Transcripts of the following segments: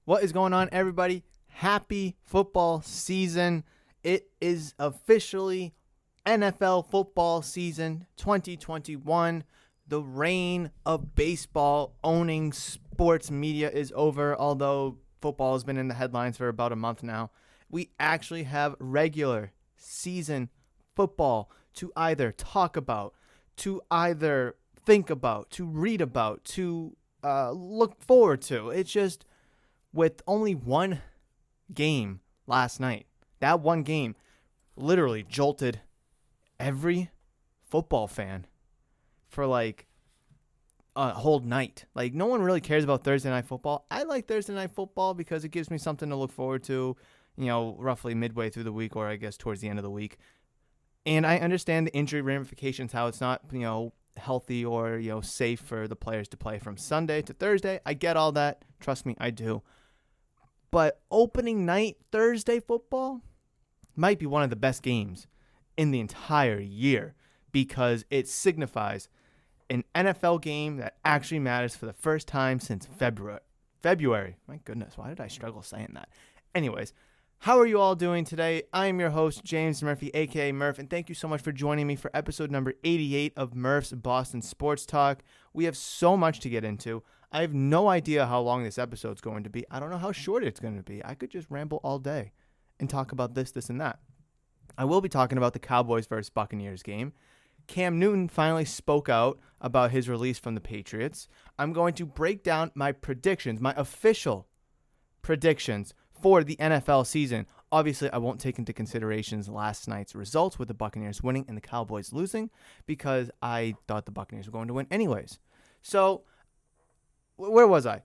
What is going on, everybody? Happy football season. It is officially NFL football season 2021. The reign of baseball owning sports media is over, although football has been in the headlines for about a month now. We actually have regular season football to either talk about, to either think about, to read about, to look forward to. It's just with only one game last night. That one game literally jolted every football fan for like a whole night. Like, no one really cares about Thursday night football. I like Thursday night football because it gives me something to look forward to, roughly midway through the week, or I guess towards the end of the week. And I understand the injury ramifications, how it's not, healthy or, safe for the players to play from Sunday to Thursday. I get all that. Trust me, I do. But opening night Thursday football might be one of the best games in the entire year because it signifies an NFL game that actually matters for the first time since February. My goodness, why did I struggle saying that? Anyways, how are you all doing today? I am your host, James Murphy, a.k.a. Murph, and thank you so much for joining me for episode number 88 of Murph's Boston Sports Talk. We have so much to get into. I have no idea how long this episode's going to be. I don't know how short it's going to be. I could just ramble all day and talk about this, and that. I will be talking about the Cowboys versus Buccaneers game. Cam Newton finally spoke out about his release from the Patriots. I'm going to break down my predictions, my official predictions for the NFL season. Obviously, I won't take into considerations last night's results with the Buccaneers winning and the Cowboys losing because I thought the Buccaneers were going to win anyways. So, where was I?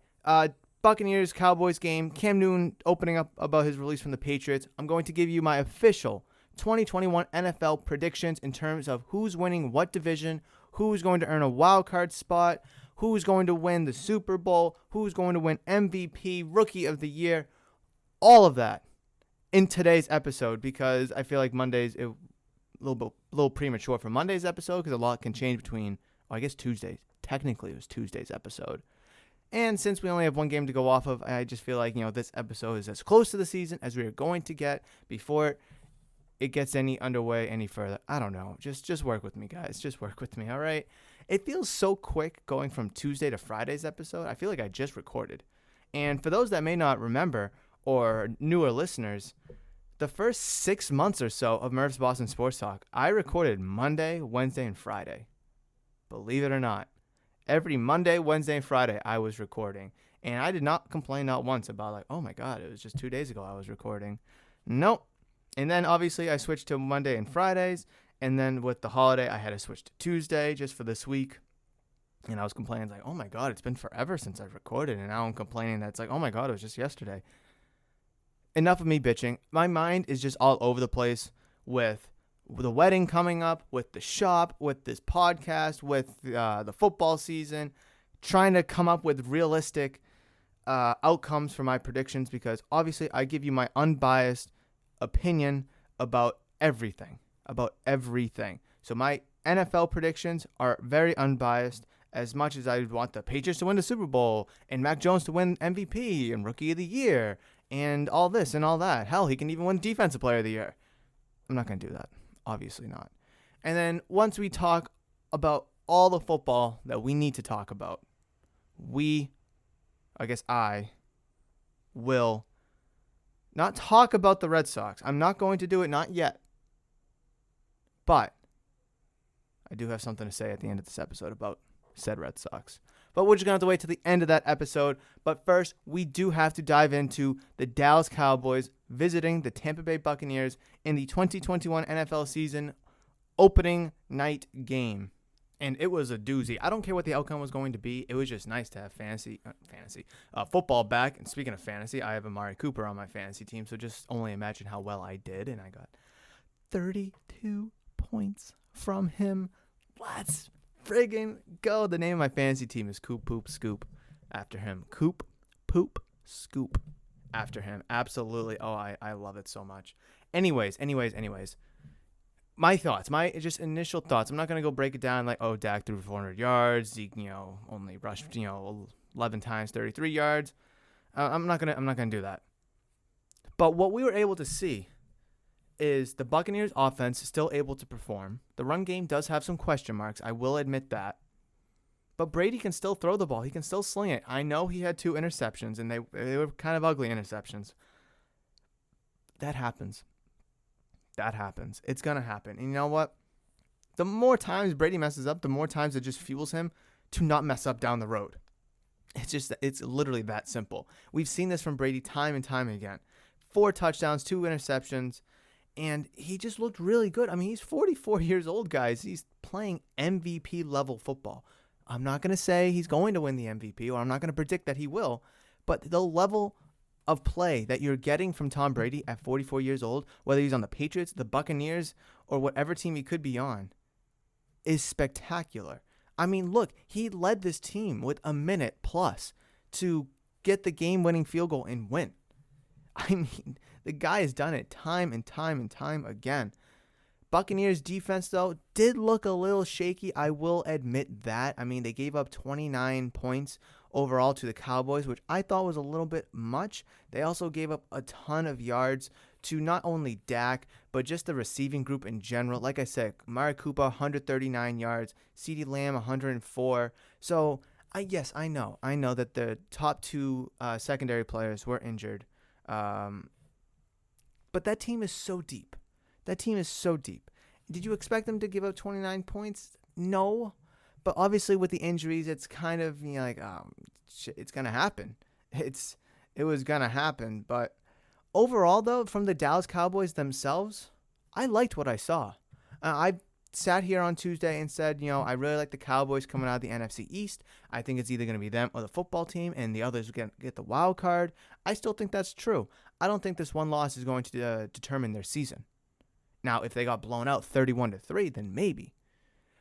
Buccaneers, Cowboys game. Cam Newton opening up about his release from the Patriots. I'm going to give you my official 2021 NFL predictions in terms of who's winning what division, who's going to earn a wild card spot, who's going to win the Super Bowl, who's going to win MVP, Rookie of the Year, all of that in today's episode because I feel like Monday's a little premature for Monday's episode because a lot can change between, I guess Tuesdays. Technically, it was Tuesday's episode. And since we only have one game to go off of, I just feel like, this episode is as close to the season as we are going to get before it gets any further. I don't know. Just work with me, guys. Just work with me, all right? It feels so quick going from Tuesday to Friday's episode. I feel like I just recorded. And for those that may not remember or newer listeners, the first 6 months or so of Murph's Boston Sports Talk, I recorded Monday, Wednesday, and Friday. Believe it or not. Every Monday, Wednesday, and Friday, I was recording. And I did not complain not once about like, oh my God, it was just 2 days ago I was recording. Nope. And then obviously I switched to Monday and Fridays. And then with the holiday, I had to switch to Tuesday just for this week. And I was complaining like, oh my God, it's been forever since I've recorded. And now I'm complaining that it's like, oh my God, it was just yesterday. Enough of me bitching. My mind is just all over the place with the wedding coming up, with the shop, with this podcast, with the football season, trying to come up with realistic outcomes for my predictions because obviously I give you my unbiased opinion about everything. So my NFL predictions are very unbiased as much as I want the Patriots to win the Super Bowl and Mac Jones to win MVP and Rookie of the Year and all this and all that. Hell, he can even win Defensive Player of the Year. I'm not going to do that. Obviously not. And then once we talk about all the football that we need to talk about, I will not talk about the Red Sox. I'm not going to do it, not yet. But I do have something to say at the end of this episode about said Red Sox. But we're just going to have to wait till the end of that episode. But first, we do have to dive into the Dallas Cowboys visiting the Tampa Bay Buccaneers in the 2021 NFL season opening night game. And it was a doozy. I don't care what the outcome was going to be. It was just nice to have football back. And speaking of fantasy, I have Amari Cooper on my fantasy team. So just only imagine how well I did. And I got 32 points from him. Let's friggin' go. The name of my fantasy team is Coop, Poop, Scoop after him. Coop, Poop, Scoop after him. Absolutely. Oh, I love it so much. Anyways. My thoughts, my just initial thoughts. I'm not going to go break it down like, oh, Dak threw 400 yards. Zeke, only rushed, 11 times, 33 yards. I'm not gonna do that. But what we were able to see is the Buccaneers offense still able to perform. The run game does have some question marks. I will admit that. But Brady can still throw the ball. He can still sling it. I know he had 2 interceptions, and they were kind of ugly interceptions. That happens. That happens. It's going to happen. And you know what? The more times Brady messes up, the more times it just fuels him to not mess up down the road. It's literally that simple. We've seen this from Brady time and time again. 4 touchdowns, 2 interceptions, and he just looked really good. I mean, he's 44 years old, guys. He's playing MVP level football. I'm not going to say he's going to win the MVP, or I'm not going to predict that he will, but the level of play that you're getting from Tom Brady at 44 years old, whether he's on the Patriots, the Buccaneers, or whatever team he could be on, is spectacular. I mean, look, he led this team with a minute plus to get the game-winning field goal and win. I mean, the guy has done it time and time and time again. Buccaneers defense, though, did look a little shaky. I will admit that. I mean, they gave up 29 points overall to the Cowboys, which I thought was a little bit much. They also gave up a ton of yards to not only Dak, but just the receiving group in general. Like I said, Amari Cooper, 139 yards, CeeDee Lamb, 104. So, I know that the top 2 secondary players were injured. But that team is so deep. Did you expect them to give up 29 points? No. But obviously with the injuries, it's kind of, it's going to happen. It was going to happen. But overall, though, from the Dallas Cowboys themselves, I liked what I saw. I sat here on Tuesday and said, I really like the Cowboys coming out of the NFC East. I think it's either going to be them or the football team, and the others get the wild card. I still think that's true. I don't think this one loss is going to determine their season. Now, if they got blown out 31-3, then maybe.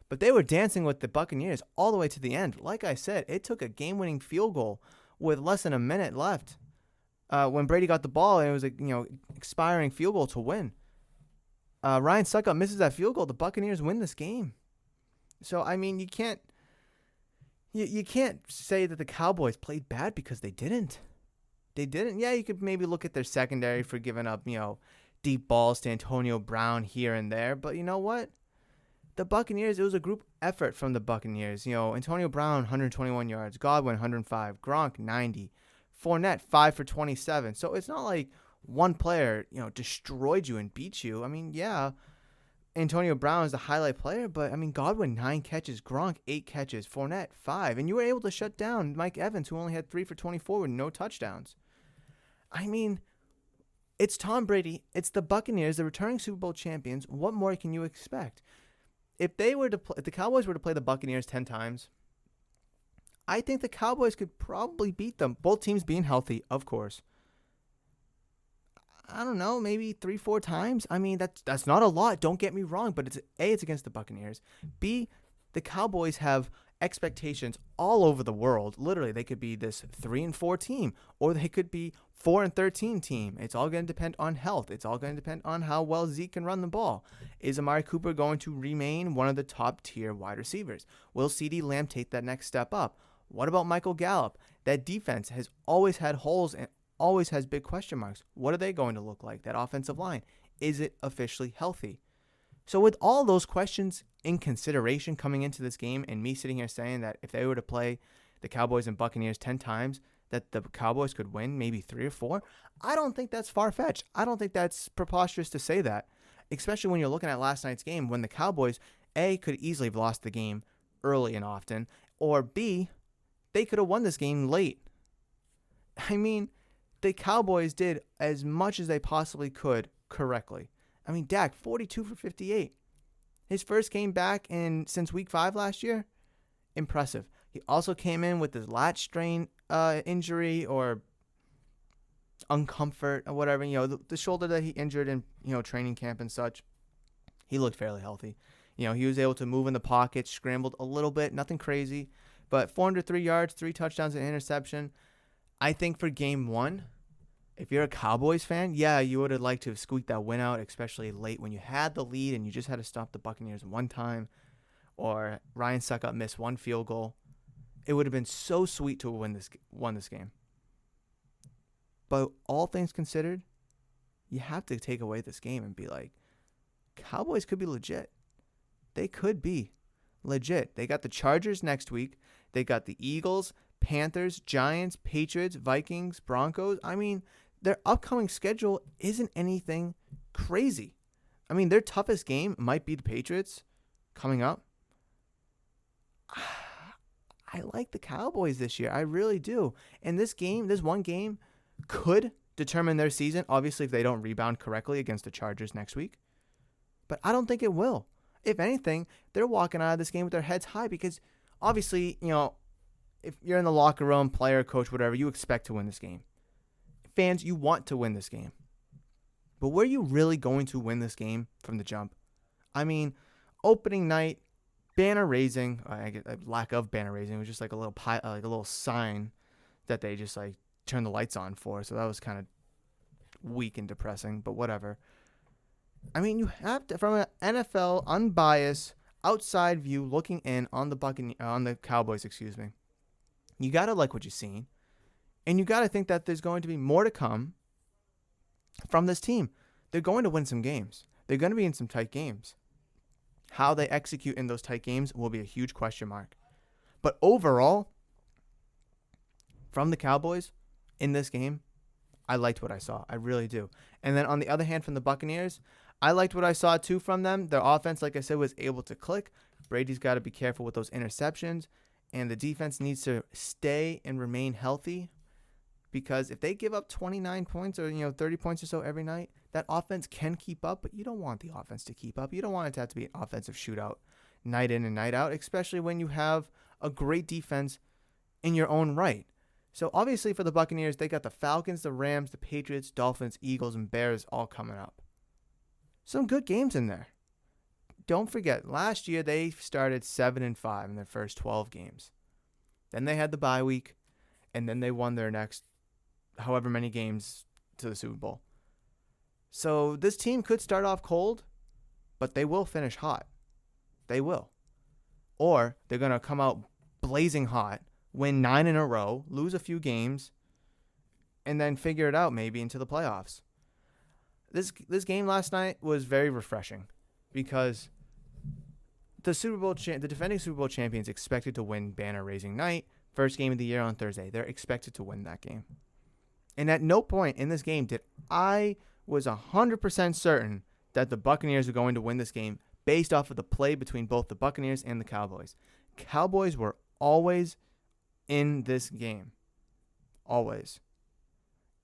But they were dancing with the Buccaneers all the way to the end. Like I said, it took a game-winning field goal with less than a minute left when Brady got the ball, and it was a expiring field goal to win. Ryan Suckup misses that field goal. The Buccaneers win this game. So, I mean, you can't say that the Cowboys played bad because they didn't. They didn't. Yeah, you could maybe look at their secondary for giving up, deep balls to Antonio Brown here and there. But you know what? The Buccaneers, it was a group effort from the Buccaneers. Antonio Brown, 121 yards. Godwin, 105. Gronk, 90. Fournette, 5 for 27. So it's not like one player, destroyed you and beat you. I mean, yeah, Antonio Brown is the highlight player, but I mean, Godwin, 9 catches. Gronk, 8 catches. Fournette, 5. And you were able to shut down Mike Evans, who only had 3 for 24 with no touchdowns. I mean, it's Tom Brady. It's the Buccaneers, the returning Super Bowl champions. What more can you expect? If the Cowboys were to play the Buccaneers 10 times, I think the Cowboys could probably beat them. Both teams being healthy, of course. I don't know, maybe 3-4 times. I mean, that's not a lot. Don't get me wrong, but it's against the Buccaneers. B, the Cowboys have expectations all over the world. Literally, they could be this 3-4 team, or they could be 4-13 team. It's all going to depend on health. It's all going to depend on how well Zeke can run the ball. Is Amari Cooper going to remain one of the top tier wide receivers? Will CeeDee Lamb take that next step up? What about Michael Gallup? That defense has always had holes and always has big question marks. What are they going to look like? That offensive line, is it officially healthy? So with all those questions in consideration coming into this game, and me sitting here saying that if they were to play the Cowboys and Buccaneers 10 times, that the Cowboys could win maybe 3 or 4, I don't think that's far-fetched. I don't think that's preposterous to say that, especially when you're looking at last night's game when the Cowboys, A, could easily have lost the game early and often, or B, they could have won this game late. I mean, the Cowboys did as much as they possibly could correctly. I mean, Dak, 42 for 58. His first game back since week 5 last year, impressive. He also came in with his lat strain injury or uncomfort or whatever, the shoulder that he injured in, training camp and such. He looked fairly healthy. He was able to move in the pocket, scrambled a little bit, nothing crazy, but 403 yards, 3 touchdowns and interception. I think for game 1, if you're a Cowboys fan, yeah, you would have liked to have squeaked that win out, especially late when you had the lead and you just had to stop the Buccaneers one time, or Ryan Suckup missed 1 field goal. It would have been so sweet to won this game. But all things considered, you have to take away this game and be like, Cowboys could be legit. They could be legit. They got the Chargers next week. They got the Eagles, Panthers, Giants, Patriots, Vikings, Broncos. I mean, their upcoming schedule isn't anything crazy. I mean, their toughest game might be the Patriots coming up. I like the Cowboys this year. I really do. And this one game, could determine their season, obviously, if they don't rebound correctly against the Chargers next week. But I don't think it will. If anything, they're walking out of this game with their heads high because, obviously, if you're in the locker room, player, coach, whatever, you expect to win this game. Fans, you want to win this game. But were you really going to win this game from the jump? I mean, opening night, banner raising, lack of banner raising, it was just like a little sign that they just like turned the lights on for. So that was kind of weak and depressing, but whatever. I mean, you have to, from an NFL unbiased outside view looking in on the Cowboys, you got to like what you've seen. And you got to think that there's going to be more to come from this team. They're going to win some games. They're going to be in some tight games. How they execute in those tight games will be a huge question mark. But overall, from the Cowboys in this game, I liked what I saw. I really do. And then on the other hand, from the Buccaneers, I liked what I saw too from them. Their offense, like I said, was able to click. Brady's got to be careful with those interceptions. And the defense needs to stay and remain healthy. Because if they give up 29 points or 30 points or so every night, that offense can keep up, but you don't want the offense to keep up. You don't want it to have to be an offensive shootout night in and night out, especially when you have a great defense in your own right. So obviously for the Buccaneers, they got the Falcons, the Rams, the Patriots, Dolphins, Eagles, and Bears all coming up. Some good games in there. Don't forget, last year they started 7-5 in their first 12 games. Then they had the bye week, and then they won their next however many games to the Super Bowl. So this team could start off cold, but they will finish hot. They will. Or they're going to come out blazing hot, win 9 in a row, lose a few games, and then figure it out maybe into the playoffs. This game last night was very refreshing because the defending Super Bowl champions expected to win banner raising night, first game of the year on Thursday. They're expected to win that game. And at no point in this game was 100% certain that the Buccaneers were going to win this game based off of the play between both the Buccaneers and the Cowboys. Cowboys were always in this game. Always.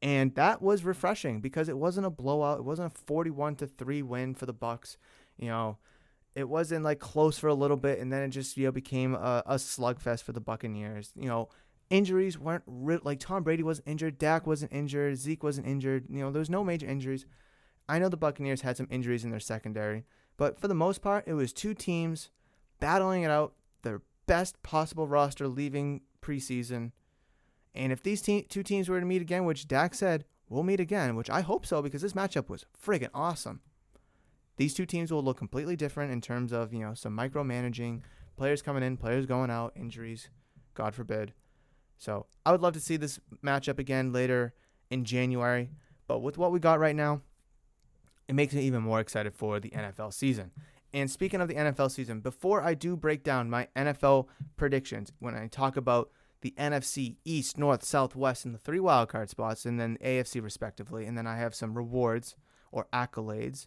And that was refreshing because it wasn't a blowout. It wasn't a 41-3 win for the Bucs. It wasn't like close for a little bit, and then it just became a slugfest for the Buccaneers. Injuries weren't like Tom Brady wasn't injured, Dak wasn't injured, Zeke wasn't injured. There was no major injuries. I know the Buccaneers had some injuries in their secondary, but for the most part, it was two teams battling it out, their best possible roster leaving preseason. And if these two teams were to meet again, which Dak said, we'll meet again, which I hope so because this matchup was friggin' awesome. These two teams will look completely different in terms of, some micromanaging, players coming in, players going out, injuries, God forbid. So I would love to see this matchup again later in January. But with what we got right now, it makes me even more excited for the NFL season. And speaking of the NFL season, before I do break down my NFL predictions, when I talk about the NFC, East, North, South, West, and the 3 wildcard spots, and then AFC respectively, and then I have some rewards or accolades,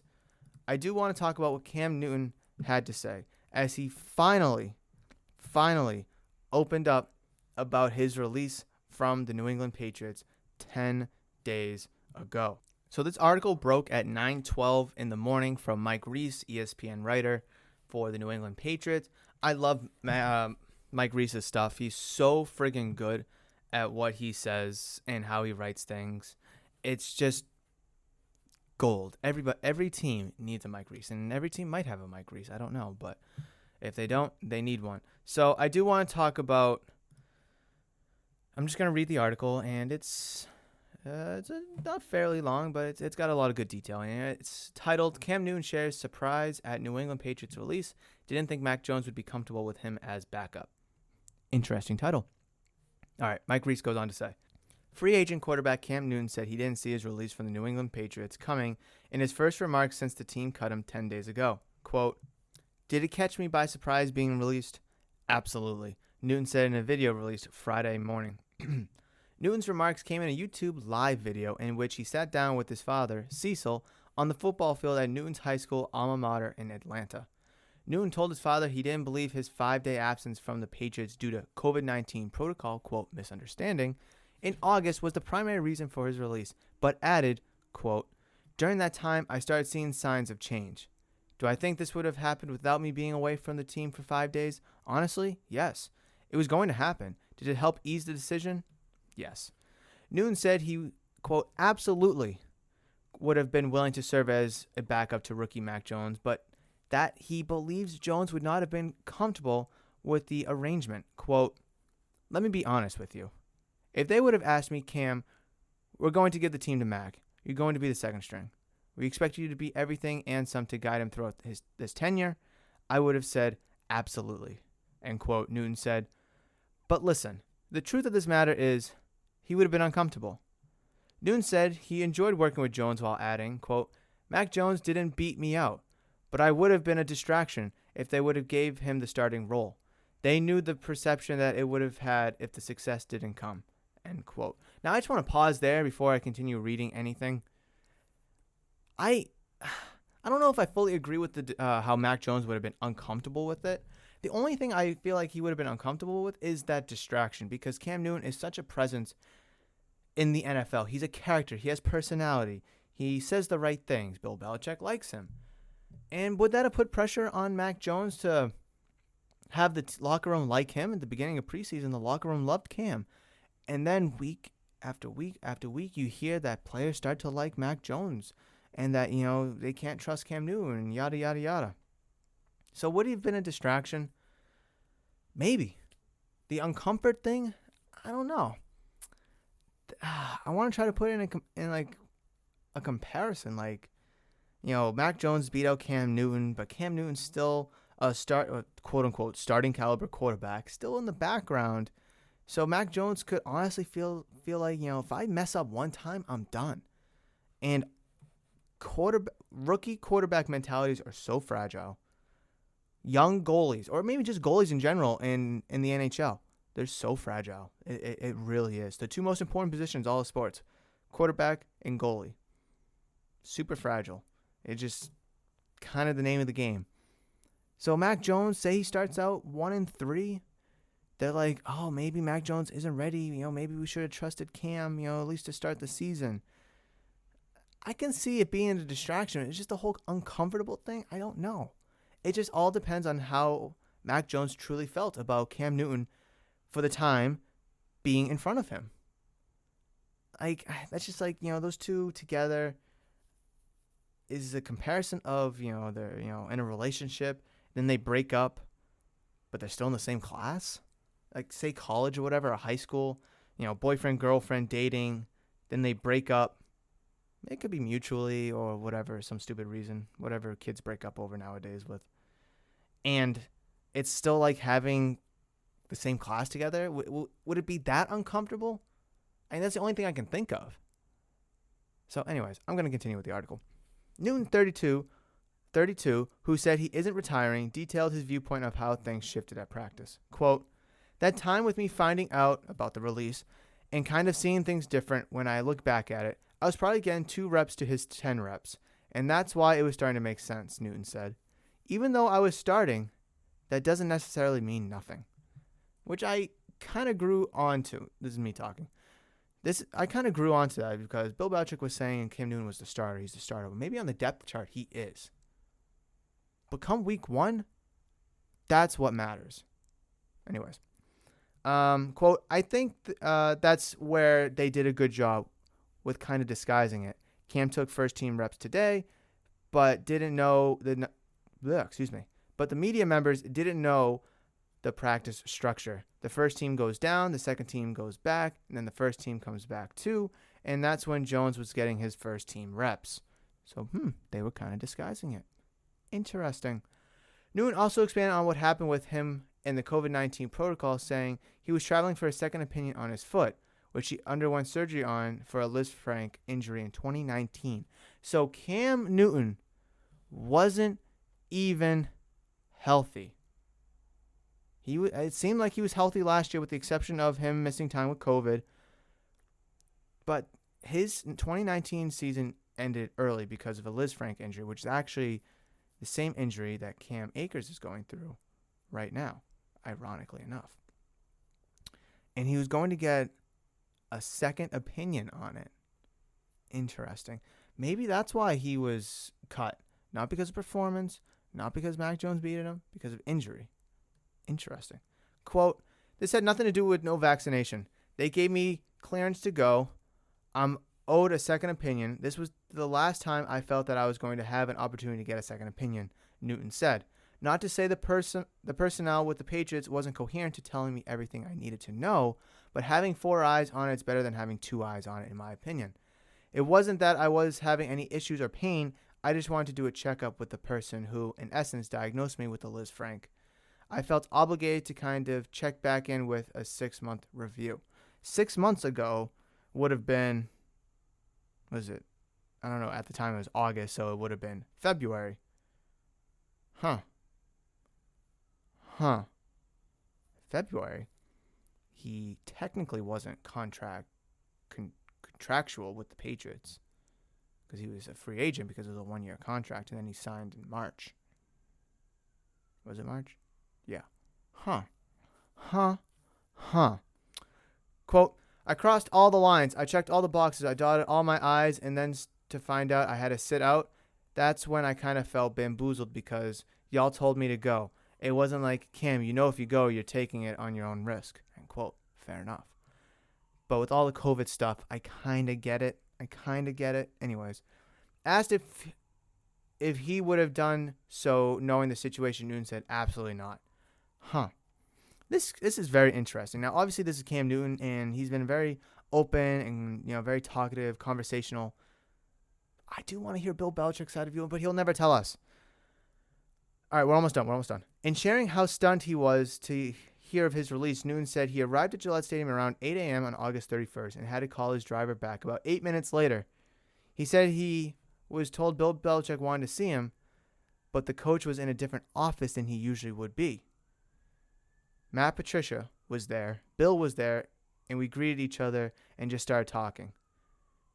I do want to talk about what Cam Newton had to say as he finally opened up about his release from the New England Patriots 10 days ago. So this article broke at 9:12 in the morning from Mike Reese, ESPN writer for the New England Patriots. I love Mike Reese's stuff. He's so friggin' good at what he says and how he writes things. It's just gold. Every team needs a Mike Reese, and every team might have a Mike Reese. I don't know, but if they don't, they need one. So I do want to talk about. I'm just gonna read the article, and it's not fairly long, but it's got a lot of good detail in it. It's titled "Cam Newton Shares Surprise at New England Patriots Release. Didn't think Mac Jones would be comfortable with him as backup." Interesting title. All right, Mike Reese goes on to say, Free agent quarterback Cam Newton said he didn't see his release from the New England Patriots coming in his first remarks since the team cut him 10 days ago. Quote, "Did it catch me by surprise being released? Absolutely," Newton said in a video released Friday morning. Newton's remarks came in a YouTube live video in which he sat down with his father, Cecil, on the football field at Newton's high school alma mater in Atlanta. Newton told his father he didn't believe his 5-day absence from the Patriots due to COVID-19 protocol, quote, misunderstanding, in August was the primary reason for his release, but added, quote, "During that time, I started seeing signs of change. Do I think this would have happened without me being away from the team for 5 days? Honestly, yes. It was going to happen. Did it help ease the decision? Yes." Newton said he, quote, "absolutely would have been willing to serve as a backup to rookie Mac Jones, but that he believes Jones would not have been comfortable with the arrangement. Quote, let me be honest with you. If they would have asked me, Cam, we're going to give the team to Mac. You're going to be the second string. We expect you to be everything and some to guide him throughout this tenure. I would have said, absolutely." End quote. Newton said, "But listen, the truth of this matter is he would have been uncomfortable." Newton said he enjoyed working with Jones while adding, quote, "Mac Jones didn't beat me out, but I would have been a distraction if they would have gave him the starting role. They knew the perception that it would have had if the success didn't come." End quote. Now, I just want to pause there before I continue reading anything. I don't know if I fully agree with how Mac Jones would have been uncomfortable with it. The only thing I feel like he would have been uncomfortable with is that distraction, because Cam Newton is such a presence in the NFL. He's a character. He has personality. He says the right things. Bill Belichick likes him. And would that have put pressure on Mac Jones to have the locker room like him? At the beginning of preseason, the locker room loved Cam. And then week after week after week, you hear that players start to like Mac Jones and that, they can't trust Cam Newton and yada, yada, yada. So would he have been a distraction? Maybe. The uncomfort thing? I don't know. I want to try to put it in like a comparison. Like, Mac Jones beat out Cam Newton, but Cam Newton's still a quote unquote starting caliber quarterback, still in the background. So Mac Jones could honestly feel like, if I mess up one time, I'm done. And rookie quarterback mentalities are so fragile. Young goalies, or maybe just goalies in general in the NHL, they're so fragile. It really is. The two most important positions, all of sports, quarterback and goalie. Super fragile. It's just kind of the name of the game. So Mac Jones, say he starts out 1-3. They're like, oh, maybe Mac Jones isn't ready. Maybe we should have trusted Cam, at least to start the season. I can see it being a distraction. It's just a whole uncomfortable thing. I don't know. It just all depends on how Mac Jones truly felt about Cam Newton for the time being in front of him. Like, that's just like, those two together is a comparison of, they're, in a relationship, then they break up, but they're still in the same class. Like, say college or whatever, or high school, boyfriend, girlfriend, dating, then they break up. It could be mutually or whatever, some stupid reason, whatever kids break up over nowadays with. And it's still like having the same class together. Would it be that uncomfortable? I mean, that's the only thing I can think of. So anyways, I'm going to continue with the article. Newton, 32, who said he isn't retiring, detailed his viewpoint of how things shifted at practice. Quote, "That time with me finding out about the release and kind of seeing things different when I look back at it, I was probably getting 2 reps to his 10 reps, and that's why it was starting to make sense," Newton said. "Even though I was starting, that doesn't necessarily mean nothing," which I kind of grew onto. This is me talking. I kind of grew onto that because Bill Belichick was saying Cam Newton was the starter. He's the starter. But maybe on the depth chart, he is. But come week 1, that's what matters. Anyways. Quote, "I think that's where they did a good job with kind of disguising it. Cam took first team reps today, but didn't know but the media members didn't know the practice structure. The first team goes down, the second team goes back, and then the first team comes back too, and that's when Jones was getting his first team reps. So, they were kind of disguising it. Interesting." Newton also expanded on what happened with him in the COVID-19 protocol, saying he was traveling for a second opinion on his foot, which he underwent surgery on for a Liz Frank injury in 2019. So Cam Newton wasn't even healthy. It seemed like he was healthy last year with the exception of him missing time with COVID. But his 2019 season ended early because of a Liz Frank injury, which is actually the same injury that Cam Akers is going through right now, ironically enough. And he was going to get a second opinion on it. Interesting. Maybe that's why he was cut. Not because of performance, not because Mac Jones beat him, because of injury. Interesting. Quote, this had nothing to do with no vaccination. They gave me clearance to go. I'm owed a second opinion. This was the last time I felt that I was going to have an opportunity to get a second opinion, Newton said. Not to say the personnel with the Patriots wasn't coherent to telling me everything I needed to know, but having 4 eyes on it is better than having 2 eyes on it, in my opinion. It wasn't that I was having any issues or pain. I just wanted to do a checkup with the person who, in essence, diagnosed me with the Liz Frank. I felt obligated to kind of check back in with a 6-month review. 6 months ago would have been, what is it? I don't know. At the time it was August, so it would have been February. February. He technically wasn't contractual with the Patriots because he was a free agent because of the 1-year contract, and then he signed in March. Was it March? Yeah. Quote, I crossed all the lines. I checked all the boxes. I dotted all my I's, and then to find out I had to sit out, that's when I kind of felt bamboozled because y'all told me to go. It wasn't like, Cam, if you go, you're taking it on your own risk. End quote. Fair enough. But with all the COVID stuff, I kind of get it. Anyways, asked if he would have done so knowing the situation, Newton said, absolutely not. This is very interesting. Now, obviously, this is Cam Newton, and he's been very open and very talkative, conversational. I do want to hear Bill Belichick's side of view, but he'll never tell us. All right, we're almost done. In sharing how stunned he was to hear of his release, Newton said he arrived at Gillette Stadium around 8 a.m. on August 31st and had to call his driver back about 8 minutes later. He said he was told Bill Belichick wanted to see him, but the coach was in a different office than he usually would be. Matt Patricia was there, Bill was there, and we greeted each other and just started talking.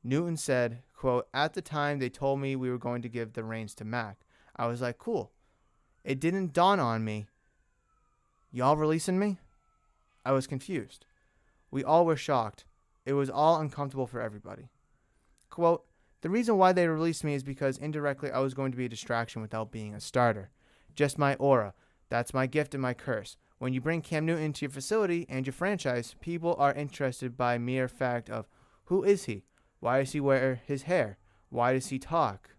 Newton said, quote, at the time they told me we were going to give the reins to Mac. I was like, cool. It didn't dawn on me. Y'all releasing me? I was confused. We all were shocked. It was all uncomfortable for everybody. Quote, the reason why they released me is because indirectly I was going to be a distraction without being a starter. Just my aura. That's my gift and my curse. When you bring Cam Newton into your facility and your franchise, people are interested by mere fact of who is he? Why does he wear his hair? Why does he talk?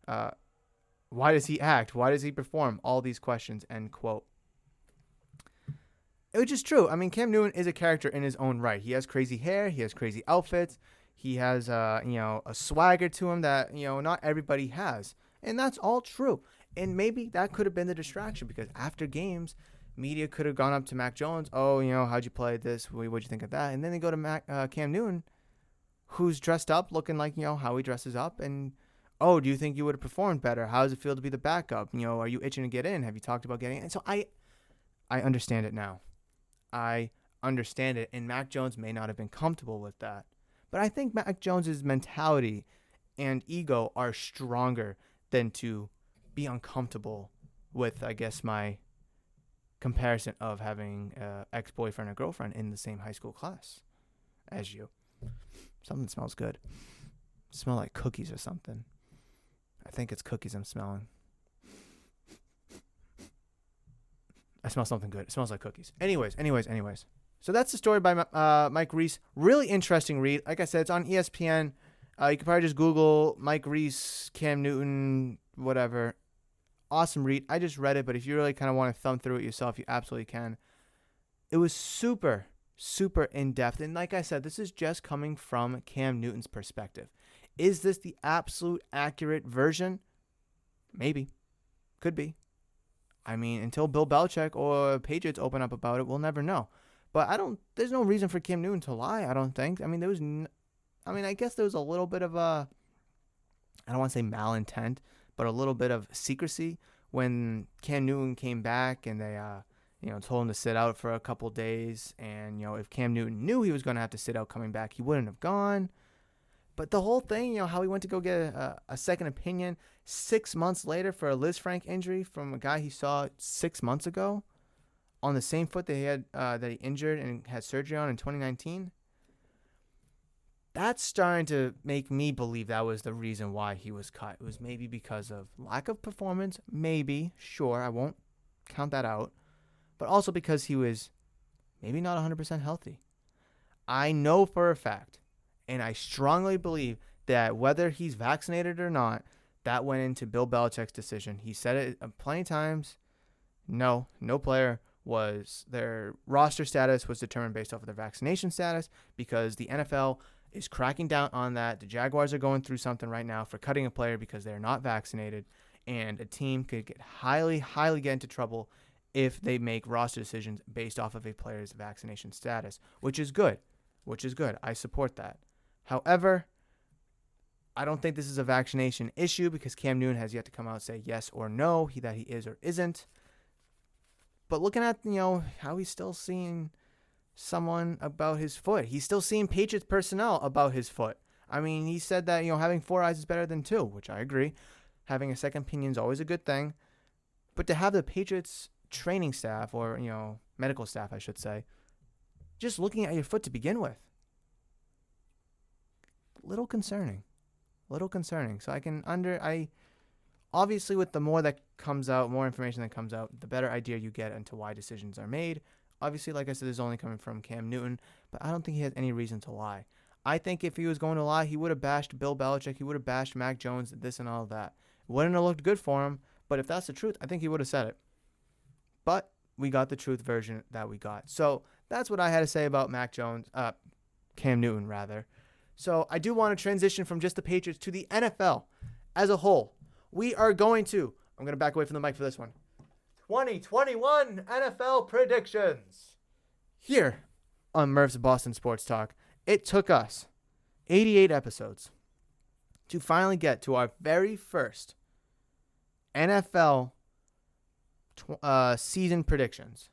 Why does he act? Why does he perform? All these questions, end quote. Which is true. I mean, Cam Newton is a character in his own right. He has crazy hair. He has crazy outfits. He has, a swagger to him that, not everybody has. And that's all true. And maybe that could have been the distraction because after games, media could have gone up to Mac Jones. Oh, how'd you play this? What'd you think of that? And then they go to Cam Newton, who's dressed up, looking like, how he dresses up. And, oh, do you think you would have performed better? How does it feel to be the backup? Are you itching to get in? Have you talked about getting in? And so I understand it now. I understand it. And Mac Jones may not have been comfortable with that. But I think Mac Jones's mentality and ego are stronger than to be uncomfortable with, I guess, my comparison of having an ex-boyfriend or girlfriend in the same high school class as you. Something smells good. Smell like cookies or something. I think it's cookies I'm smelling. I smell something good. It smells like cookies. Anyways. So that's the story by Mike Reese. Really interesting read. Like I said, it's on ESPN. You can probably just Google Mike Reese, Cam Newton, whatever. Awesome read. I just read it, but if you really kind of want to thumb through it yourself, you absolutely can. It was super, super in-depth. And like I said, this is just coming from Cam Newton's perspective. Is this the absolute accurate version? Maybe. Could be. I mean, until Bill Belichick or Patriots open up about it, we'll never know. But there's no reason for Cam Newton to lie, I don't think. I mean, I guess there was a little bit of I don't want to say malintent, but a little bit of secrecy when Cam Newton came back and they, told him to sit out for a couple days. And, if Cam Newton knew he was going to have to sit out coming back, he wouldn't have gone. But the whole thing, how he went to go get a second opinion 6 months later for a Liz Frank injury from a guy he saw 6 months ago on the same foot that he had that he injured and had surgery on in 2019. That's starting to make me believe that was the reason why he was cut. It was maybe because of lack of performance. Maybe, sure, I won't count that out. But also because he was maybe not 100% healthy. I know for a fact, and I strongly believe that whether he's vaccinated or not, that went into Bill Belichick's decision. He said it plenty of times. No player their roster status was determined based off of their vaccination status because the NFL is cracking down on that. The Jaguars are going through something right now for cutting a player because they're not vaccinated, and a team could get highly get into trouble if they make roster decisions based off of a player's vaccination status, which is good. I support that. However, I don't think this is a vaccination issue because Cam Newton has yet to come out and say yes or no, that he is or isn't. But looking at, how he's still seeing someone about his foot. He's still seeing Patriots personnel about his foot. I mean, he said that, having 4 eyes is better than 2, which I agree. Having a second opinion is always a good thing. But to have the Patriots training staff or, medical staff, I should say, just looking at your foot to begin with, little concerning. So obviously with the more that comes out, more information that comes out, the better idea you get into why decisions are made. Obviously, like I said, this is only coming from Cam Newton, but I don't think he has any reason to lie. I think if he was going to lie, he would have bashed Bill Belichick. He would have bashed Mac Jones, this and all of that. It wouldn't have looked good for him, but if that's the truth, I think he would have said it. But we got the truth version that we got. So that's what I had to say about Cam Newton, rather. So I do want to transition from just the Patriots to the NFL as a whole. I'm going to back away from the mic for this one. 2021 NFL predictions. Here on Murph's Boston Sports Talk, it took us 88 episodes to finally get to our very first NFL season predictions.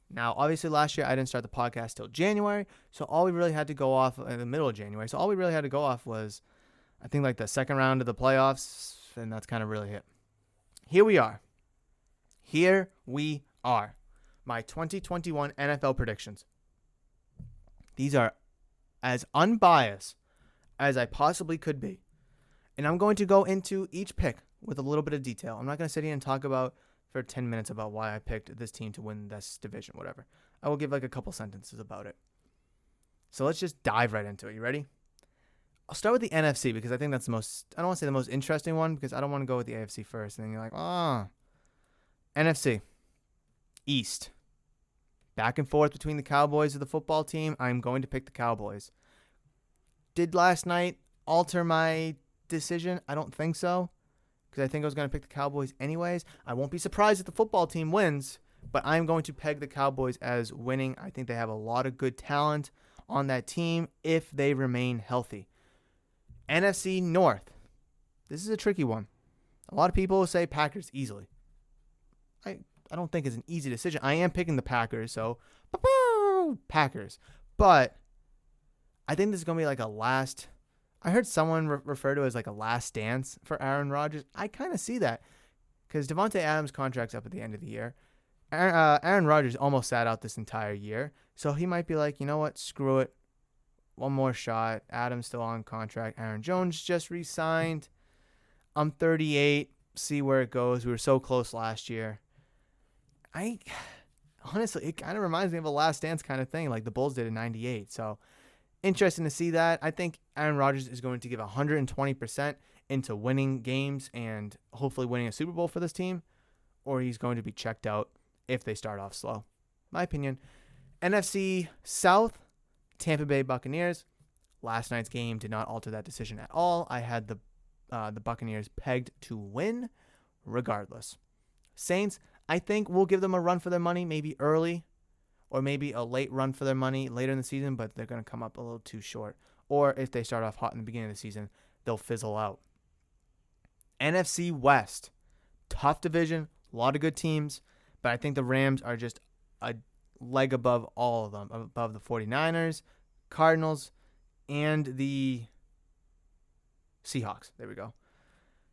Now, obviously, last year I didn't start the podcast till January, so all we really had to go off in the middle of January. So all we really had to go off was, I think, like the second round of the playoffs, and that's kind of really it. Here we are. My 2021 NFL predictions. These are as unbiased as I possibly could be. And I'm going to go into each pick with a little bit of detail. I'm not going to sit here and talk about for 10 minutes about why I picked this team to win this division, whatever. I will give like a couple sentences about it. So let's just dive right into it. You ready? I'll start with the NFC because I think that's I don't want to say the most interesting one because I don't want to go with the AFC first. And then you're like, NFC. East. Back and forth between the Cowboys and the football team. I'm going to pick the Cowboys. Did last night alter my decision? I don't think so. Because I think I was going to pick the Cowboys anyways. I won't be surprised if the football team wins. But I'm going to peg the Cowboys as winning. I think they have a lot of good talent on that team if they remain healthy. NFC North. This is a tricky one. A lot of people say Packers easily. I don't think it's an easy decision. I am picking the Packers, so Packers. But I think this is going to be like a last. I heard someone refer to it as like a last dance for Aaron Rodgers. I kind of see that because Devontae Adams' contract's up at the end of the year. Aaron Rodgers almost sat out this entire year, so he might be like, you know what, screw it. One more shot. Adams still on contract. Aaron Jones just re-signed. I'm 38. See where it goes. We were so close last year. Honestly, it kind of reminds me of a last dance kind of thing like the Bulls did in 98. So interesting to see that. I think Aaron Rodgers is going to give 120% into winning games and hopefully winning a Super Bowl for this team, or he's going to be checked out if they start off slow. My opinion. NFC South, Tampa Bay Buccaneers. Last night's game did not alter that decision at all. I had the Buccaneers pegged to win regardless. Saints, I think we'll give them a run for their money maybe early. or maybe a late run for their money later in the season, but they're going to come up a little too short. Or if they start off hot in the beginning of the season, they'll fizzle out. NFC West, tough division, a lot of good teams, but I think the Rams are just a leg above all of them, above the 49ers, Cardinals, and the Seahawks. There we go.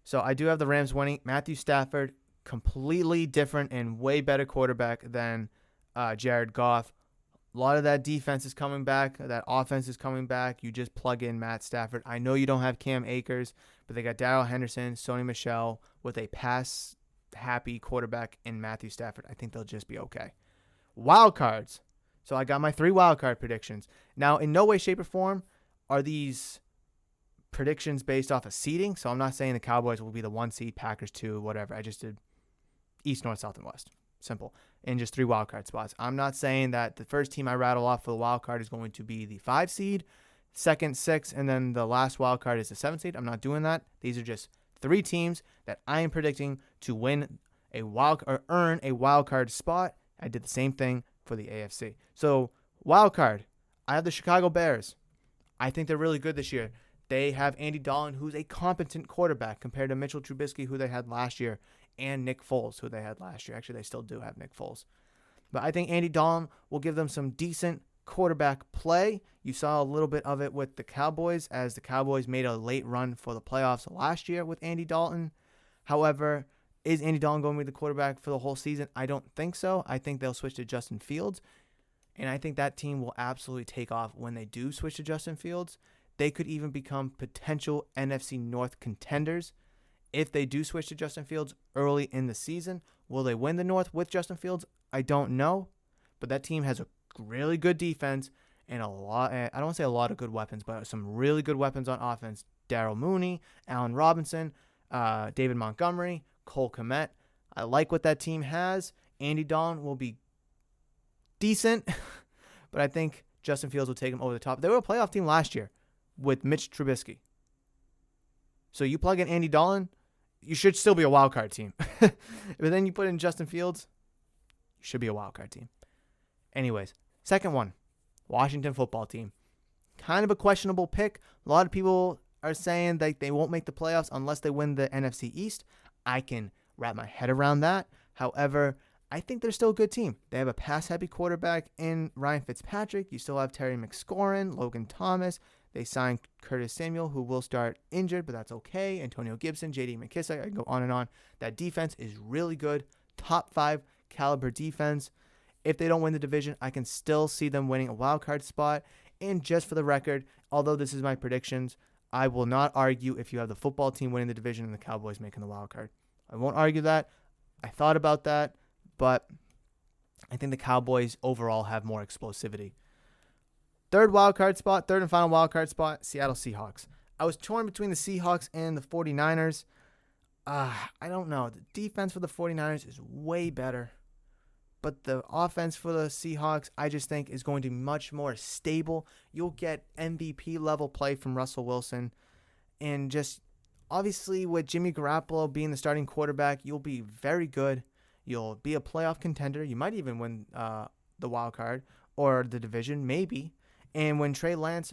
So I do have the Rams winning. Matthew Stafford, completely different and way better quarterback than Jared Goff. A lot of that defense is coming back. That offense is coming back. You just plug in Matt Stafford. I know you don't have Cam Akers, but they got Darrell Henderson, Sony Michel with a pass-happy quarterback in Matthew Stafford. I think they'll just be okay. Wild cards. So I got my 3 wild card predictions. Now, in no way, shape, or form are these predictions based off of seeding. So I'm not saying the Cowboys will be the 1 seed, Packers 2, whatever. I just did East, North, South, and West. Simple. And just 3 wild card spots. I'm not saying that the first team I rattle off for the wild card is going to be the 5 seed, second 6, and then the last wild card is the 7 seed. I'm not doing that. These are just 3 teams that I am predicting to win a earn a wild card spot. I did the same thing for the AFC. So wild card, I have the Chicago Bears. I think they're really good this year. They have Andy Dalton, who's a competent quarterback compared to Mitchell Trubisky, who they had last year, and Nick Foles, who they had last year. Actually, they still do have Nick Foles. But I think Andy Dalton will give them some decent quarterback play. You saw a little bit of it with the Cowboys, as the Cowboys made a late run for the playoffs last year with Andy Dalton. However, is Andy Dalton going to be the quarterback for the whole season? I don't think so. I think they'll switch to Justin Fields, and I think that team will absolutely take off when they do switch to Justin Fields. They could even become potential NFC North contenders if they do switch to Justin Fields early in the season. Will they win the North with Justin Fields? I don't know. But that team has a really good defense and I don't want to say a lot of good weapons, but some really good weapons on offense. Darryl Mooney, Allen Robinson, David Montgomery, Cole Kmet. I like what that team has. Andy Dalton will be decent, but I think Justin Fields will take him over the top. They were a playoff team last year with Mitch Trubisky. So you plug in Andy Dalton, you should still be a wild card team. But then you put in Justin Fields, you should be a wild card team. Anyways, second one, Washington football team. Kind of a questionable pick. A lot of people are saying that they won't make the playoffs unless they win the NFC East. I can wrap my head around that. However, I think they're still a good team. They have a pass-heavy quarterback in Ryan Fitzpatrick. You still have Terry McScorin, Logan Thomas. They signed Curtis Samuel, who will start injured, but that's okay. Antonio Gibson, J.D. McKissick. I can go on and on. That defense is really good. Top 5 caliber defense. If they don't win the division, I can still see them winning a wild card spot. And just for the record, although this is my predictions, I will not argue if you have the football team winning the division and the Cowboys making the wild card. I won't argue that. I thought about that, but I think the Cowboys overall have more explosivity. Third and final wild card spot, Seattle Seahawks. I was torn between the Seahawks and the 49ers. I don't know. The defense for the 49ers is way better. But the offense for the Seahawks, I just think, is going to be much more stable. You'll get MVP level play from Russell Wilson. And just obviously with Jimmy Garoppolo being the starting quarterback, you'll be very good. You'll be a playoff contender. You might even win the wild card or the division, maybe. And when Trey Lance,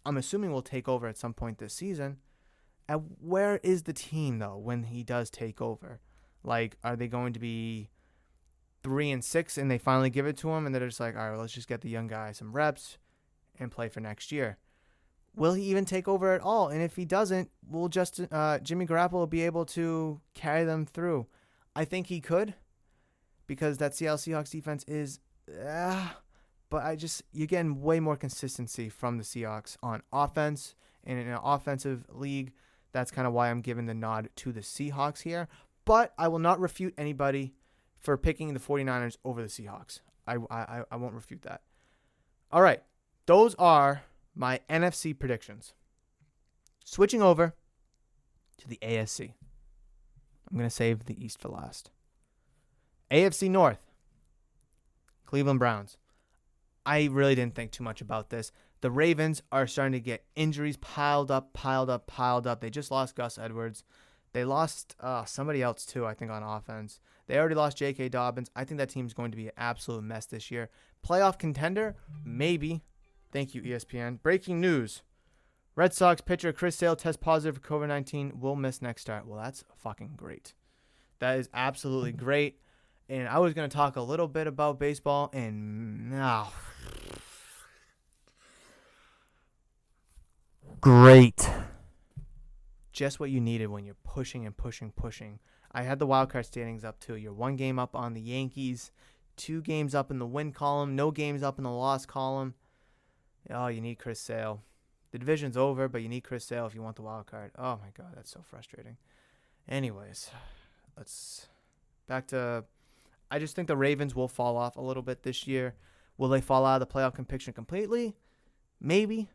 I'm assuming, will take over at some point this season, where is the team, though, when he does take over? Like, are they going to be 3-6 and they finally give it to him and they're just like, all right, well, let's just get the young guy some reps and play for next year? Will he even take over at all? And if he doesn't, will Jimmy Garoppolo be able to carry them through? I think he could, because that Seattle Seahawks defense is... But you're getting way more consistency from the Seahawks on offense. And in an offensive league, that's kind of why I'm giving the nod to the Seahawks here. But I will not refute anybody for picking the 49ers over the Seahawks. I won't refute that. All right. Those are my NFC predictions. Switching over to the AFC. I'm going to save the East for last. AFC North. Cleveland Browns. I really didn't think too much about this. The Ravens are starting to get injuries piled up. They just lost Gus Edwards. They lost somebody else too, I think, on offense. They already lost J.K. Dobbins. I think that team's going to be an absolute mess this year. Playoff contender? Maybe. Thank you, ESPN. Breaking news. Red Sox pitcher Chris Sale tests positive for COVID-19. Will miss next start. Well, that's fucking great. That is absolutely great. And I was going to talk a little bit about baseball, and now, great. Just what you needed when you're pushing and pushing. I had the wildcard standings up too. You're 1 game up on the Yankees, 2 games up in the win column, no games up in the loss column. Oh, you need Chris Sale. The division's over, but you need Chris Sale if you want the wild card. Oh my God, that's so frustrating. Anyways, back to. I just think the Ravens will fall off a little bit this year. Will they fall out of the playoff picture completely? Maybe.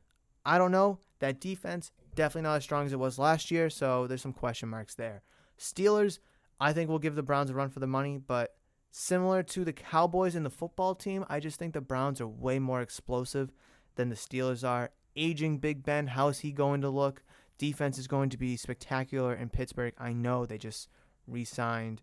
I don't know. That defense, definitely not as strong as it was last year, so there's some question marks there. Steelers, I think will give the Browns a run for the money, but similar to the Cowboys and the football team, I just think the Browns are way more explosive than the Steelers are. Aging Big Ben, how is he going to look? Defense is going to be spectacular in Pittsburgh. I know they just re-signed,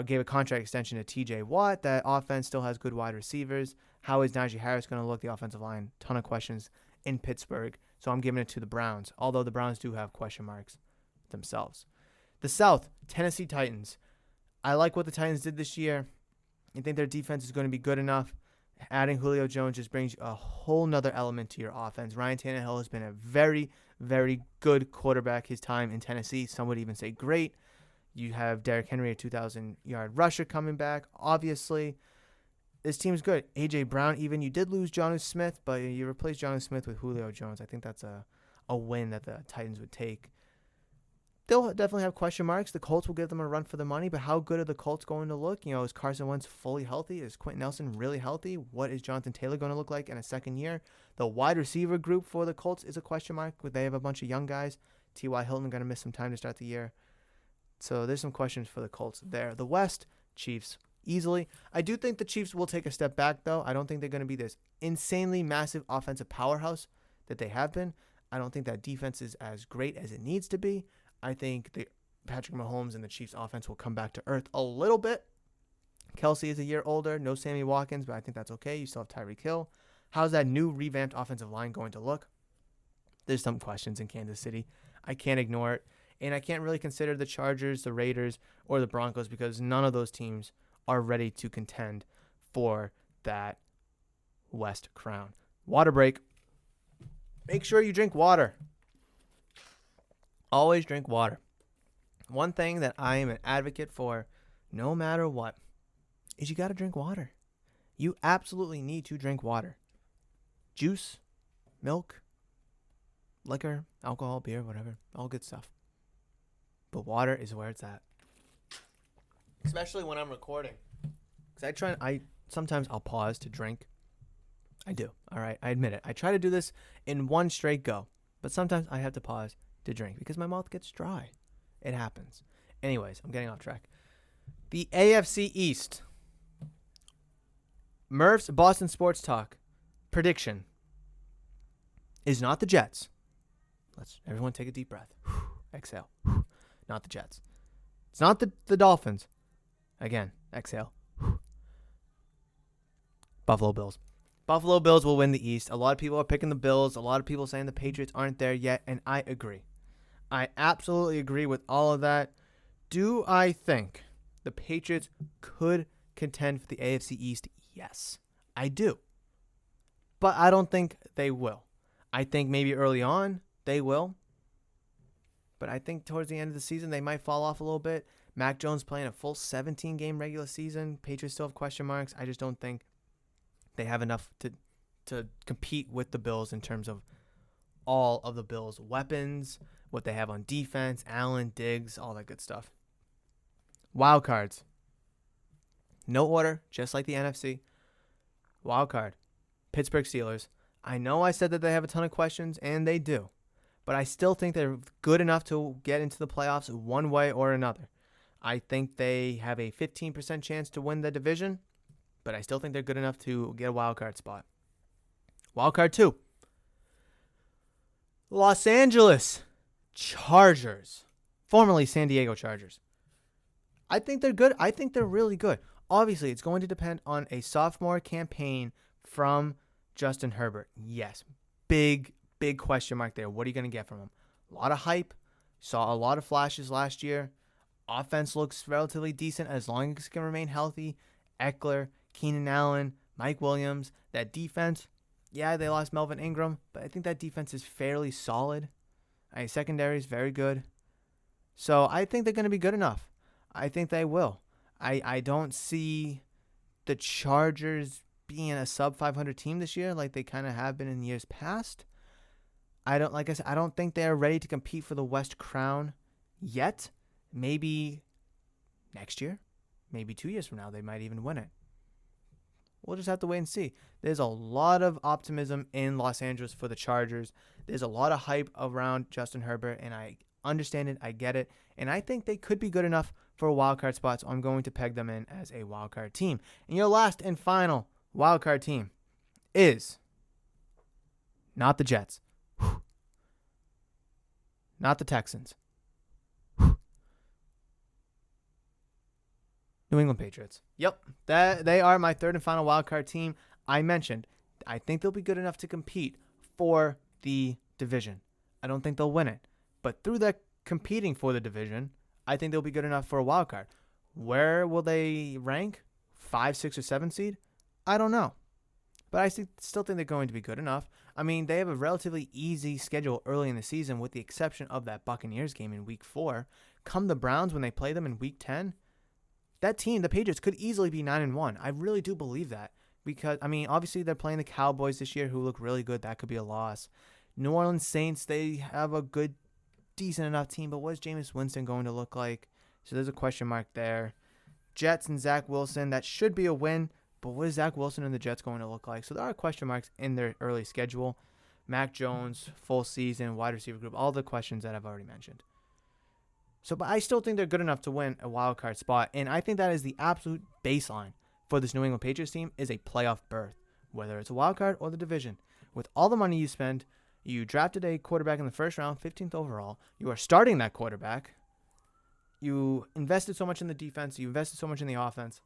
gave a contract extension to T.J. Watt. That offense still has good wide receivers. How is Najee Harris going to look? The offensive line, ton of questions in Pittsburgh. So I'm giving it to the Browns, although the Browns do have question marks themselves. The South, Tennessee Titans. I like what the Titans did this year. I think their defense is going to be good enough. Adding Julio Jones just brings a whole nother element to your offense. Ryan Tannehill has been a very, very good quarterback his time in Tennessee. Some would even say great. You have Derrick Henry, a 2,000-yard rusher, coming back. Obviously, this team's good. A.J. Brown, even you did lose Jonnu Smith, but you replaced Jonnu Smith with Julio Jones. I think that's a win that the Titans would take. They'll definitely have question marks. The Colts will give them a run for the money, but how good are the Colts going to look? Is Carson Wentz fully healthy? Is Quentin Nelson really healthy? What is Jonathan Taylor going to look like in a second year? The wide receiver group for the Colts is a question mark. They have a bunch of young guys. T.Y. Hilton going to miss some time to start the year. So there's some questions for the Colts there. The West, Chiefs, easily. I do think the Chiefs will take a step back, though. I don't think they're going to be this insanely massive offensive powerhouse that they have been. I don't think that defense is as great as it needs to be. I think Patrick Mahomes and the Chiefs offense will come back to earth a little bit. Kelsey is a year older. No Sammy Watkins, but I think that's okay. You still have Tyreek Hill. How's that new revamped offensive line going to look? There's some questions in Kansas City. I can't ignore it. And I can't really consider the Chargers, the Raiders, or the Broncos because none of those teams are ready to contend for that West crown. Water break. Make sure you drink water. Always drink water. One thing that I am an advocate for, no matter what, is you got to drink water. You absolutely need to drink water. Juice, milk, liquor, alcohol, beer, whatever, all good stuff. But water is where it's at. Especially when I'm recording. Because sometimes I'll pause to drink. I do. All right. I admit it. I try to do this in one straight go. But sometimes I have to pause to drink because my mouth gets dry. It happens. Anyways, I'm getting off track. The AFC East. Murph's Boston Sports Talk prediction is not the Jets. Let's everyone take a deep breath. Exhale. Not the Jets. It's not the Dolphins. Again, exhale. Buffalo Bills. Buffalo Bills will win the East. A lot of people are picking the Bills. A lot of people saying the Patriots aren't there yet, and I agree. I absolutely agree with all of that. Do I think the Patriots could contend for the AFC East? Yes, I do. But I don't think they will. I think maybe early on they will. But I think towards the end of the season they might fall off a little bit. Mac Jones playing a full 17-game regular season. Patriots still have question marks. I just don't think they have enough to compete with the Bills in terms of all of the Bills' weapons, what they have on defense, Allen, Diggs, all that good stuff. Wild cards. No order, just like the NFC. Wild card. Pittsburgh Steelers. I know I said that they have a ton of questions, and they do. But I still think they're good enough to get into the playoffs one way or another. I think they have a 15% chance to win the division, but I still think they're good enough to get a wild card spot. Wild card 2. Los Angeles Chargers. formerly San Diego Chargers. I think they're good. I think they're really good. Obviously, it's going to depend on a sophomore campaign from Justin Herbert. Yes, big question mark there. What are you going to get from him? A lot of hype. Saw a lot of flashes last year. Offense looks relatively decent as long as it can remain healthy. Eckler, Keenan Allen, Mike Williams. That defense, yeah, they lost Melvin Ingram, but I think that defense is fairly solid. Secondary is very good. So I think they're going to be good enough. I think they will. I don't see the Chargers being a sub 500 team this year like they kind of have been in years past. I don't think they're ready to compete for the West Crown yet. Maybe next year, maybe 2 years from now, they might even win it. We'll just have to wait and see. There's a lot of optimism in Los Angeles for the Chargers. There's a lot of hype around Justin Herbert, and I understand it. I get it. And I think they could be good enough for a wildcard spot, so I'm going to peg them in as a wildcard team. And your last and final wildcard team is not the Jets. Not the Texans. New England Patriots. Yep, they are my third and final wildcard team. I mentioned I think they'll be good enough to compete for the division. I don't think they'll win it. But through that competing for the division, I think they'll be good enough for a wildcard. Where will they rank? 5, 6, or 7 seed? I don't know. But I still think they're going to be good enough. I mean, they have a relatively easy schedule early in the season with the exception of that Buccaneers game in Week 4. Come the Browns when they play them in Week 10, that team, the Patriots, could easily be 9-1. I really do believe that. Because, I mean, obviously they're playing the Cowboys this year who look really good. That could be a loss. New Orleans Saints, they have a good, decent enough team. But what is Jameis Winston going to look like? So there's a question mark there. Jets and Zach Wilson, that should be a win. But what is Zach Wilson and the Jets going to look like? So there are question marks in their early schedule. Mac Jones, full season, wide receiver group, all the questions that I've already mentioned. So, but I still think they're good enough to win a wild card spot. And I think that is the absolute baseline for this New England Patriots team is a playoff berth, whether it's a wild card or the division. With all the money you spend, you drafted a quarterback in the first round, 15th overall. You are starting that quarterback. You invested so much in the defense. You invested so much in the offense.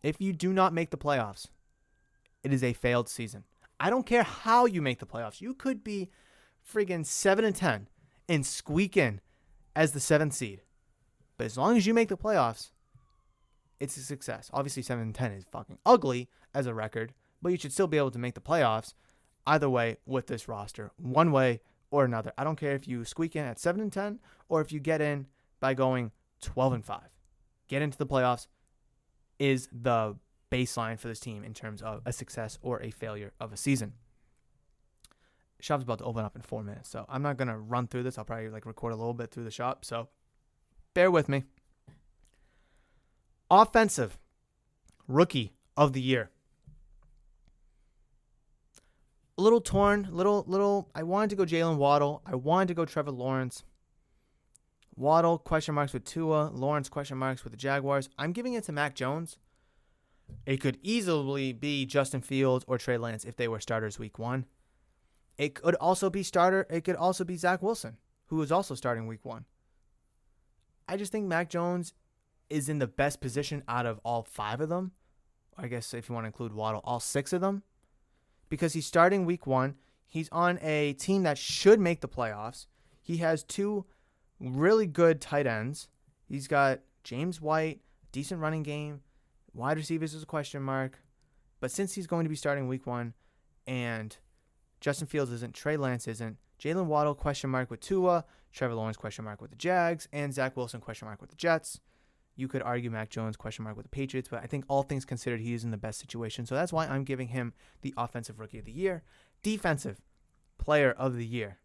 If you do not make the playoffs, it is a failed season. I don't care how you make the playoffs. You could be friggin' 7-10 and squeak in as the 7th seed. But as long as you make the playoffs, it's a success. Obviously, 7-10 is fucking ugly as a record, but you should still be able to make the playoffs either way with this roster, one way or another. I don't care if you squeak in at 7-10 or if you get in by going 12-5. Get into the playoffs is the baseline for this team in terms of a success or a failure of a season. Shop's about to open up in 4 minutes, so I'm not going to run through this. I'll probably record a little bit through the shop, so bear with me. Offensive Rookie of the Year. A little torn, little. I wanted to go Jalen Waddle. I wanted to go Trevor Lawrence. Waddle, question marks with Tua. Lawrence, question marks with the Jaguars. I'm giving it to Mac Jones. It could easily be Justin Fields or Trey Lance if they were starters week 1. It could also be Zach Wilson, who is also starting week 1. I just think Mac Jones is in the best position out of all 5 of them. I guess if you want to include Waddle, all 6 of them. Because he's starting week 1. He's on a team that should make the playoffs. He has 2 really good tight ends. He's got James White, decent running game. Wide receivers is a question mark. But since he's going to be starting week 1 and Justin Fields isn't, Trey Lance isn't, Jalen Waddle, question mark with Tua, Trevor Lawrence, question mark with the Jags, and Zach Wilson, question mark with the Jets. You could argue Mac Jones, question mark with the Patriots, but I think all things considered, he is in the best situation. So that's why I'm giving him the Offensive Rookie of the Year. Defensive Player of the Year.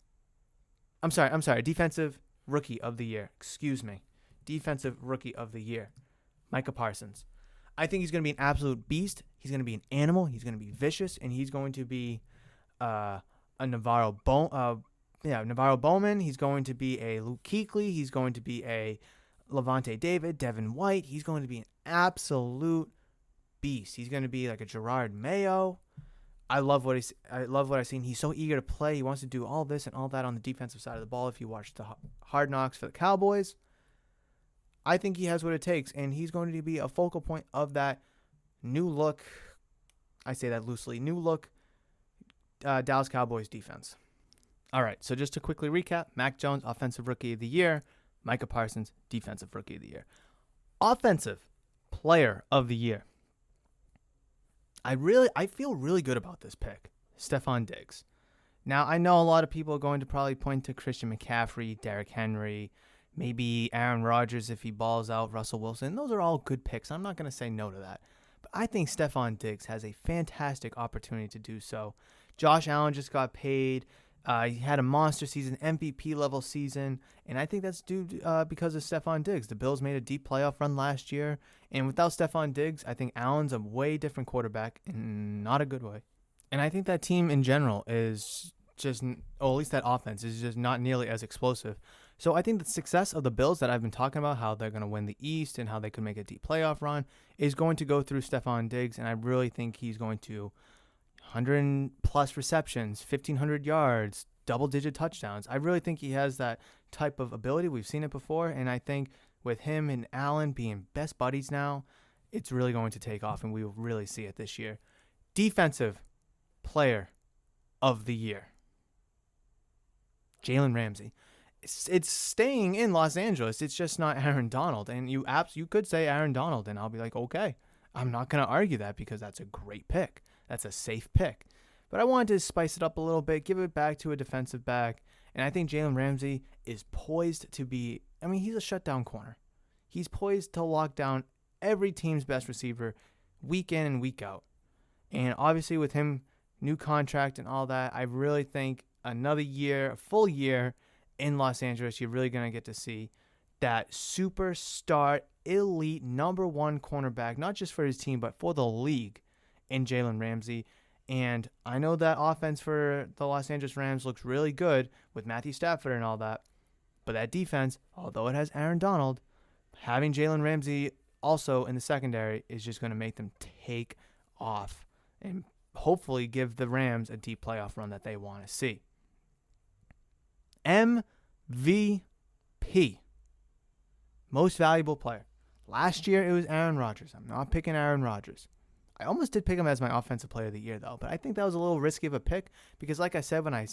I'm sorry. Defensive Rookie of the Year. Excuse me. Defensive Rookie of the Year. Micah Parsons. I think he's going to be an absolute beast. He's going to be an animal. He's going to be vicious, and he's going to be a Navarro Bowman. He's going to be a Luke Kuechly. He's going to be a Levante David, Devin White. He's going to be an absolute beast. He's going to be like a Gerard Mayo. I love what I've seen. He's so eager to play. He wants to do all this and all that on the defensive side of the ball. If you watch the Hard Knocks for the Cowboys, I think he has what it takes, and he's going to be a focal point of that new look. I say that loosely. New look Dallas Cowboys defense. All right, so just to quickly recap, Mac Jones, Offensive Rookie of the Year. Micah Parsons, Defensive Rookie of the Year. Offensive Player of the Year. I feel really good about this pick, Stephon Diggs. Now, I know a lot of people are going to probably point to Christian McCaffrey, Derrick Henry, maybe Aaron Rodgers if he balls out, Russell Wilson. Those are all good picks. I'm not going to say no to that. But I think Stephon Diggs has a fantastic opportunity to do so. Josh Allen just got paid. He had a monster season, MVP level season, and I think that's due because of Stephon Diggs. The Bills made a deep playoff run last year, and without Stephon Diggs, I think Allen's a way different quarterback, in not a good way. And I think that team in general is just, or at least that offense is just not nearly as explosive. So I think the success of the Bills that I've been talking about, how they're going to win the East and how they could make a deep playoff run, is going to go through Stephon Diggs, and I really think he's going to 100-plus receptions, 1,500 yards, double-digit touchdowns. I really think he has that type of ability. We've seen it before, and I think with him and Allen being best buddies now, it's really going to take off, and we will really see it this year. Defensive Player of the Year. Jalen Ramsey. It's staying in Los Angeles. It's just not Aaron Donald. And you could say Aaron Donald, and I'll be like, okay. I'm not going to argue that because that's a great pick. That's a safe pick. But I wanted to spice it up a little bit, give it back to a defensive back. And I think Jalen Ramsey is poised to be, he's a shutdown corner. He's poised to lock down every team's best receiver week in and week out. And obviously with him, new contract and all that, I really think another year, a full year in Los Angeles, you're really going to get to see that superstar, elite, number one cornerback, not just for his team, but for the league in Jalen Ramsey. And I know that offense for the Los Angeles Rams looks really good with Matthew Stafford and all that. But that defense, although it has Aaron Donald, having Jalen Ramsey also in the secondary is just going to make them take off and hopefully give the Rams a deep playoff run that they want to see. MVP. Most valuable player. Last year, it was Aaron Rodgers. I'm not picking Aaron Rodgers. I almost did pick him as my offensive player of the year, though. But I think that was a little risky of a pick because, like I said when I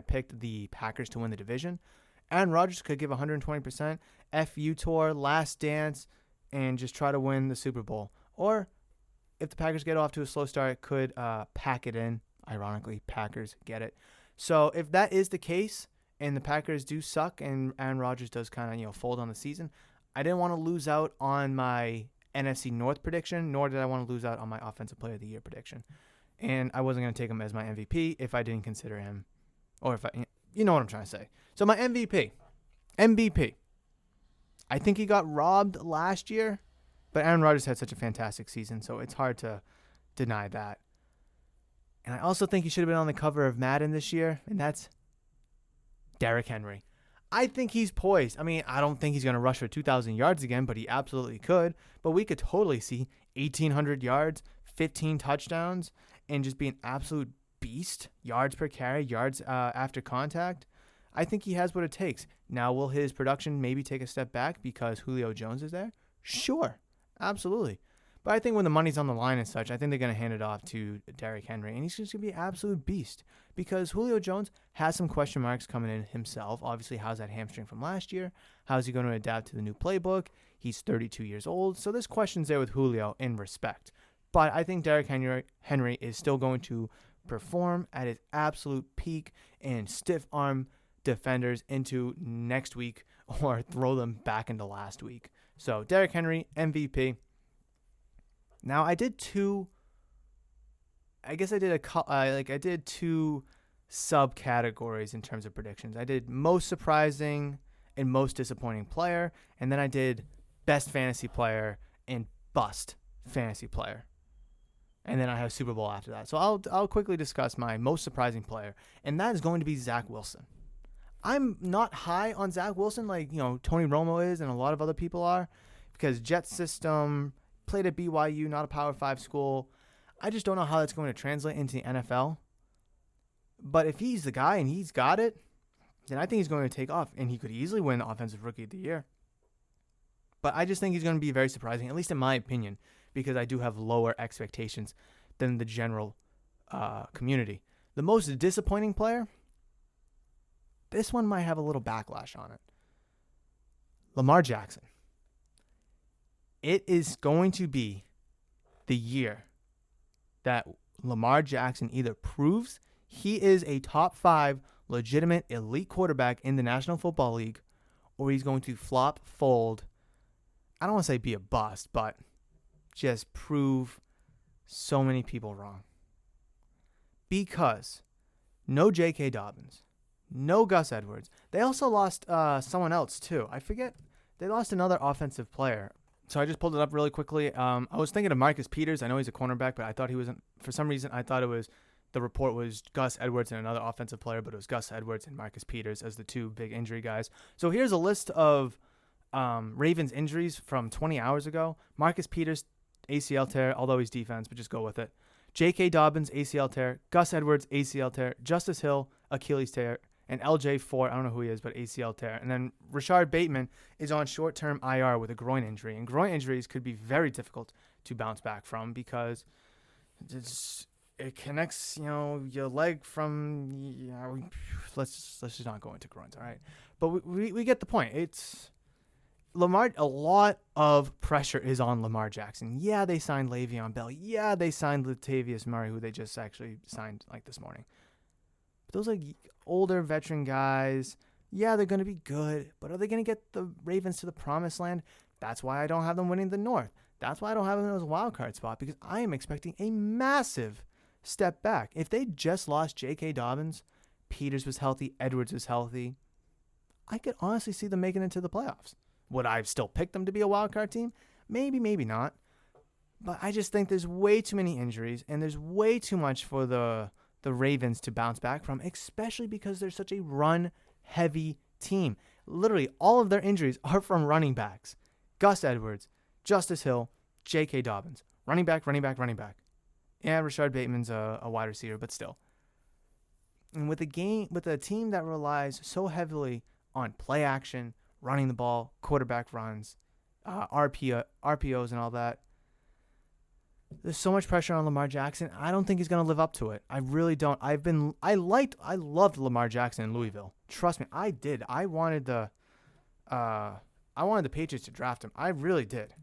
picked the Packers to win the division, Aaron Rodgers could give 120%, FU tour, last dance, and just try to win the Super Bowl. Or if the Packers get off to a slow start, could pack it in. Ironically, Packers get it. So if that is the case, and the Packers do suck, and Aaron Rodgers does kind of fold on the season, I didn't want to lose out on my NFC North prediction, nor did I want to lose out on my Offensive Player of the Year prediction. And I wasn't going to take him as my MVP if I didn't consider him, or if you know what I'm trying to say. So my MVP. I think he got robbed last year, but Aaron Rodgers had such a fantastic season, so it's hard to deny that. And I also think he should have been on the cover of Madden this year, and that's Derrick Henry. I think he's poised. I don't think he's going to rush for 2,000 yards again, but he absolutely could. But we could totally see 1,800 yards, 15 touchdowns, and just be an absolute beast. Yards per carry, yards after contact. I think he has what it takes. Now, will his production maybe take a step back because Julio Jones is there? Sure, absolutely. But I think when the money's on the line and such, I think they're going to hand it off to Derrick Henry. And he's just going to be an absolute beast because Julio Jones has some question marks coming in himself. Obviously, how's that hamstring from last year? How's he going to adapt to the new playbook? He's 32 years old. So there's questions there with Julio in respect. But I think Derrick Henry is still going to perform at his absolute peak and stiff arm defenders into next week or throw them back into last week. So Derrick Henry, MVP. Now I did two subcategories in terms of predictions. I did most surprising and most disappointing player, and then I did best fantasy player and bust fantasy player. And then I have Super Bowl after that. So I'll quickly discuss my most surprising player, and that is going to be Zach Wilson. I'm not high on Zach Wilson like Tony Romo is and a lot of other people are because Jet system, played at BYU, not a Power 5 school. I just don't know how that's going to translate into the NFL. But if he's the guy and he's got it, then I think he's going to take off, and he could easily win Offensive Rookie of the Year. But I just think he's going to be very surprising, at least in my opinion, because I do have lower expectations than the general community. The most disappointing player, this one might have a little backlash on it. Lamar Jackson. It is going to be the year that Lamar Jackson either proves he is a top 5 legitimate elite quarterback in the National Football League, or he's going to flop, fold. I don't want to say be a bust, but just prove so many people wrong. Because no J.K. Dobbins, no Gus Edwards. They also lost someone else too. I forget. They lost another offensive player. So I just pulled it up really quickly. I was thinking of Marcus Peters. I know he's a cornerback, but I thought he wasn't. For some reason, I thought the report was Gus Edwards and another offensive player, but it was Gus Edwards and Marcus Peters as the two big injury guys. So here's a list of Ravens injuries from 20 hours ago. Marcus Peters, ACL tear, although he's defense, but just go with it. J.K. Dobbins, ACL tear. Gus Edwards, ACL tear. Justice Hill, Achilles tear. And LJ Fort, I don't know who he is, but ACL tear. And then Rashard Bateman is on short-term IR with a groin injury. And groin injuries could be very difficult to bounce back from because it connects, your leg from. Let's just not go into groins, all right? But we get the point. It's Lamar. A lot of pressure is on Lamar Jackson. Yeah, they signed Le'Veon Bell. Yeah, they signed Latavius Murray, who they just actually signed this morning. But those older veteran guys, yeah, they're going to be good, but are they going to get the Ravens to the promised land? That's why I don't have them winning the North. That's why I don't have them as a wild card spot, because I am expecting a massive step back. If they just lost J.K. Dobbins, Peters was healthy, Edwards was healthy, I could honestly see them making it to the playoffs. Would I still pick them to be a wild card team? Maybe, maybe not. But I just think there's way too many injuries, and there's way too much for the Ravens to bounce back from, especially because they're such a run-heavy team. Literally, all of their injuries are from running backs. Gus Edwards, Justice Hill, J.K. Dobbins. Running back, running back, running back. Yeah, Rashard Bateman's a wide receiver, but still. And with a team that relies so heavily on play action, running the ball, quarterback runs, RPOs and all that, there's so much pressure on Lamar Jackson. I don't think he's going to live up to it. I really don't. I loved Lamar Jackson in Louisville. Trust me, I did. I wanted the Patriots to draft him. I really did.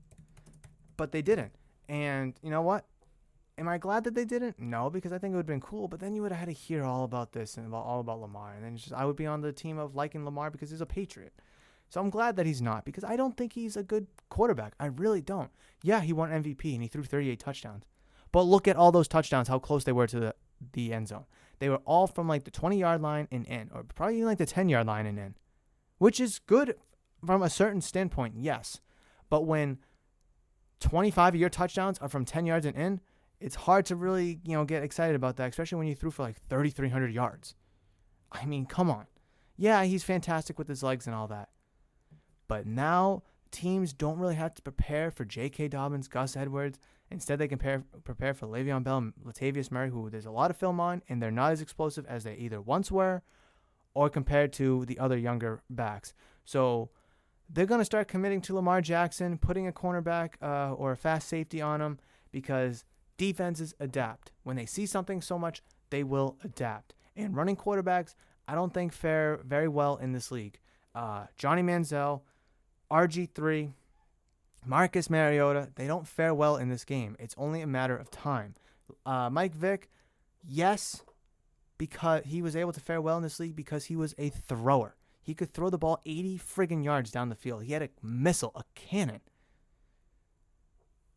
But they didn't. And you know what? Am I glad that they didn't? No, because I think it would have been cool. But then you would have had to hear all about this and all about Lamar. And then I would be on the team of liking Lamar because he's a Patriot. So I'm glad that he's not, because I don't think he's a good quarterback. I really don't. Yeah, he won MVP and he threw 38 touchdowns. But look at all those touchdowns, how close they were to the end zone. They were all from the 20-yard line and in, or probably even the 10-yard line and in, which is good from a certain standpoint, yes. But when 25 of your touchdowns are from 10 yards and in, it's hard to really, get excited about that, especially when you threw for 3,300 yards. I mean, come on. Yeah, he's fantastic with his legs and all that. But now teams don't really have to prepare for J.K. Dobbins, Gus Edwards. Instead, they can prepare for Le'Veon Bell and Latavius Murray, who there's a lot of film on, and they're not as explosive as they either once were or compared to the other younger backs. So they're going to start committing to Lamar Jackson, putting a cornerback or a fast safety on him, because defenses adapt. When they see something so much, they will adapt. And running quarterbacks, I don't think fare very well in this league. Johnny Manziel, RG3, Marcus Mariota, they don't fare well in this game. It's only a matter of time. Mike Vick, yes, because he was able to fare well in this league because he was a thrower. He could throw the ball 80 friggin' yards down the field. He had a missile, a cannon,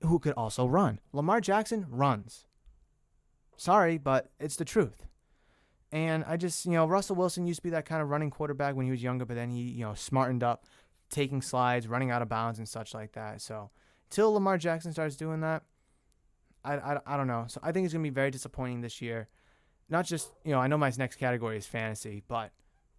who could also run. Lamar Jackson runs. Sorry, but it's the truth. And I just, Russell Wilson used to be that kind of running quarterback when he was younger, but then he, smartened up, taking slides, running out of bounds and such like that. So until Lamar Jackson starts doing that, I don't know. So I think it's going to be very disappointing this year. Not just, I know my next category is fantasy, but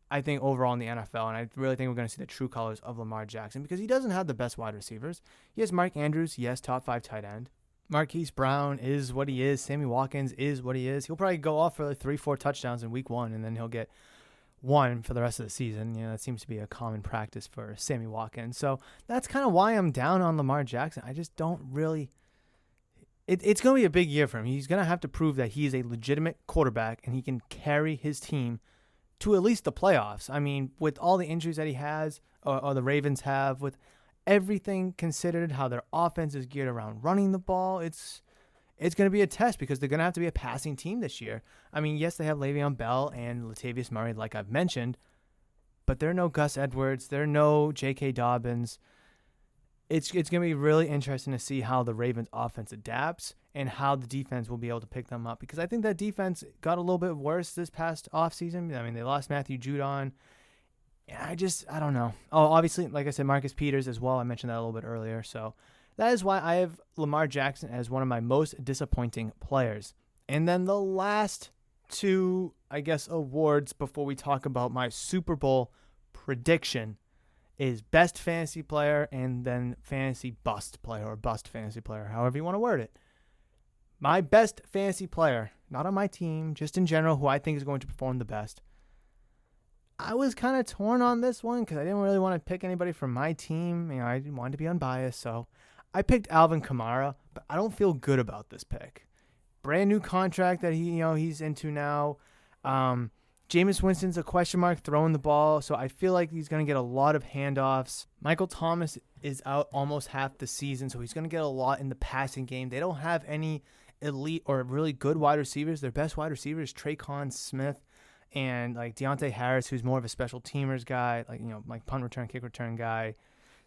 I think overall in the NFL, and I really think we're going to see the true colors of Lamar Jackson, because he doesn't have the best wide receivers. He has Mark Andrews, yes, top 5 tight end, Marquise Brown is what he is. Sammy Watkins is what he is. He'll probably go off for like 3-4 touchdowns in week 1, and then he'll get one for the rest of the season. That seems to be a common practice for Sammy Watkins. So that's kind of why I'm down on Lamar Jackson. I just don't really. It's going to be a big year for him. He's going to have to prove that he is a legitimate quarterback and he can carry his team to at least the playoffs. I mean, with all the injuries that he has, or the Ravens have, with everything considered, how their offense is geared around running the ball, it's going to be a test because they're going to have to be a passing team this year. I mean, yes, they have Le'Veon Bell and Latavius Murray, like I've mentioned, but they're no Gus Edwards. They're no J.K. Dobbins. It's going to be really interesting to see how the Ravens offense adapts and how the defense will be able to pick them up, because I think that defense got a little bit worse this past offseason. I mean, they lost Matthew Judon. I don't know. Oh, obviously, like I said, Marcus Peters as well. I mentioned that a little bit earlier. So that is why I have Lamar Jackson as one of my most disappointing players. And then the last two, I guess, awards before we talk about my Super Bowl prediction is best fantasy player and then fantasy bust player, or bust fantasy player, however you want to word it. My best fantasy player, not on my team, just in general, who I think is going to perform the best. I was kind of torn on this one because I didn't really want to pick anybody from my team. I wanted to be unbiased, so I picked Alvin Kamara, but I don't feel good about this pick. Brand new contract that he's into now. Jameis Winston's a question mark throwing the ball, so I feel like he's going to get a lot of handoffs. Michael Thomas is out almost half the season, so he's going to get a lot in the passing game. They don't have any elite or really good wide receivers. Their best wide receiver is Traquan Smith and like Deontay Harris, who's more of a special teamers guy, like punt return, kick return guy.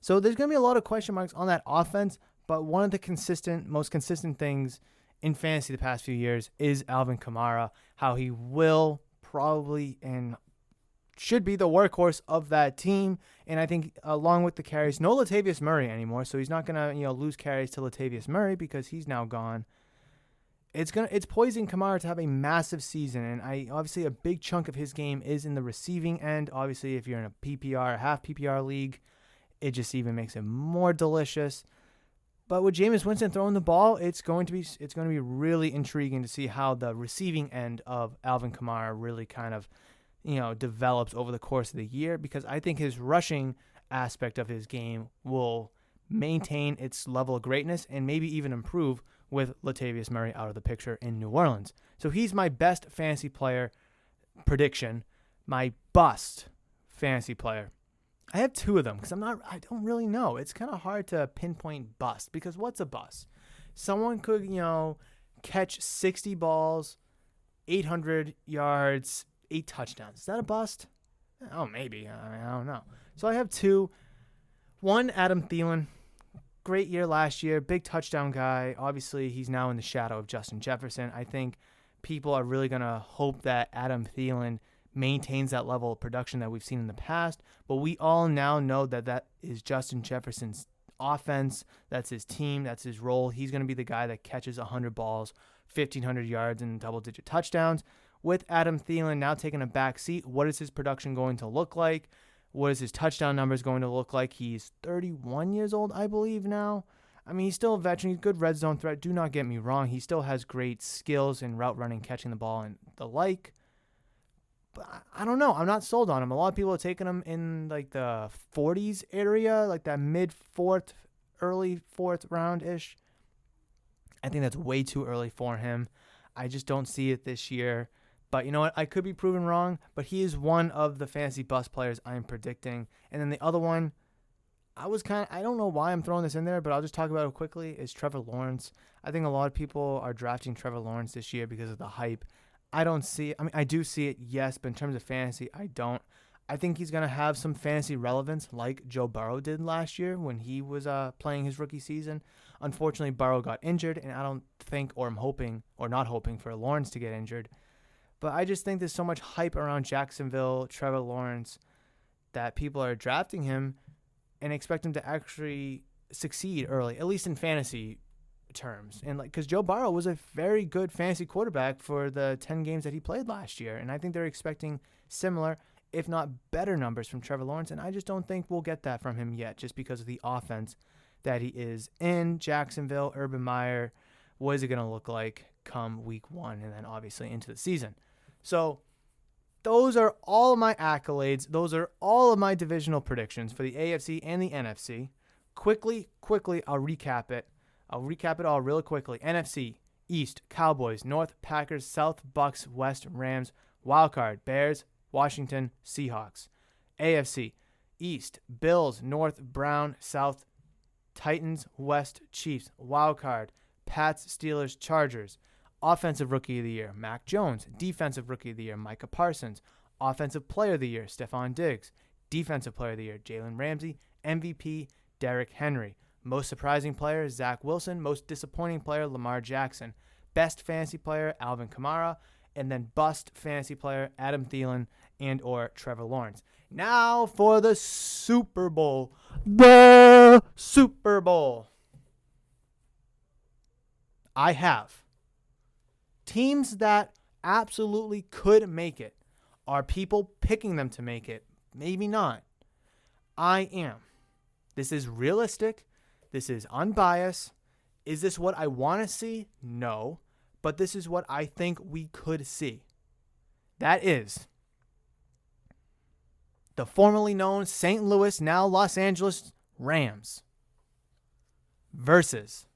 So there's going to be a lot of question marks on that offense, but one of the most consistent things in fantasy the past few years is Alvin Kamara, how he will probably and should be the workhorse of that team. And I think along with the carries, no Latavius Murray anymore, so he's not going to lose carries to Latavius Murray because he's now gone. It's poising Kamara to have a massive season, and obviously a big chunk of his game is in the receiving end. Obviously, if you're in a PPR, half PPR league, it just even makes it more delicious. But with Jameis Winston throwing the ball, it's going to be really intriguing to see how the receiving end of Alvin Kamara really kind of, develops over the course of the year, because I think his rushing aspect of his game will maintain its level of greatness and maybe even improve with Latavius Murray out of the picture in New Orleans. So he's my best fantasy player prediction. My bust fantasy player, I have two of them because I don't really know. It's kind of hard to pinpoint bust, because what's a bust? Someone could, catch 60 balls, 800 yards, 8 touchdowns. Is that a bust? Oh, maybe. I don't know. So I have two. One, Adam Thielen. Great year last year. Big touchdown guy. Obviously, he's now in the shadow of Justin Jefferson. I think people are really going to hope that Adam Thielen maintains that level of production that we've seen in the past, but we all now know that is Justin Jefferson's offense. That's his team. That's his role. He's going to be the guy that catches 100 balls, 1,500 yards, and double-digit touchdowns. With Adam Thielen now taking a back seat, what is his production going to look like? What is his touchdown numbers going to look like? He's 31 years old, I believe now. I mean, he's still a veteran. He's a good red zone threat. Do not get me wrong. He still has great skills in route running, catching the ball, and the like. But I don't know. I'm not sold on him. A lot of people are taking him in like the 40s area, like that mid-4th, early 4th round-ish. I think that's way too early for him. I just don't see it this year. But you know what? I could be proven wrong, but he is one of the fantasy bust players I'm predicting. And then the other one, I don't know why I'm throwing this in there, but I'll just talk about it quickly, is Trevor Lawrence. I think a lot of people are drafting Trevor Lawrence this year because of the hype. I don't see it. I mean, I do see it, yes, but in terms of fantasy, I don't. I think he's going to have some fantasy relevance like Joe Burrow did last year when he was playing his rookie season. Unfortunately, Burrow got injured, and I don't think, or I'm hoping, or not hoping for Lawrence to get injured. But I just think there's so much hype around Jacksonville, Trevor Lawrence, that people are drafting him and expect him to actually succeed early, at least in fantasy terms. And because Joe Burrow was a very good fantasy quarterback for the 10 games that he played last year, and I think they're expecting similar, if not better, numbers from Trevor Lawrence, and I just don't think we'll get that from him yet, just because of the offense that he is in. Jacksonville, Urban Meyer, what is it going to look like come week 1 and then obviously into the season. So those are all of my accolades. Those are all of my divisional predictions for the AFC and the NFC. Quickly, I'll recap it. I'll recap it all really quickly. NFC, East, Cowboys, North, Packers, South, Bucs, West, Rams, Wildcard, Bears, Washington, Seahawks. AFC, East, Bills, North, Brown, South, Titans, West, Chiefs. Wildcard, Pats, Steelers, Chargers. Offensive Rookie of the Year, Mac Jones. Defensive Rookie of the Year, Micah Parsons. Offensive Player of the Year, Stephon Diggs. Defensive Player of the Year, Jalen Ramsey. MVP, Derrick Henry. Most surprising player, Zach Wilson. Most disappointing player, Lamar Jackson. Best fantasy player, Alvin Kamara. And then bust fantasy player, Adam Thielen and or Trevor Lawrence. Now for the Super Bowl. The Super Bowl. I have teams that absolutely could make it. Are people picking them to make it? Maybe not. I am. This is realistic. This is unbiased. Is this what I want to see? No. But this is what I think we could see. That is the formerly known St. Louis, now Los Angeles Rams versus,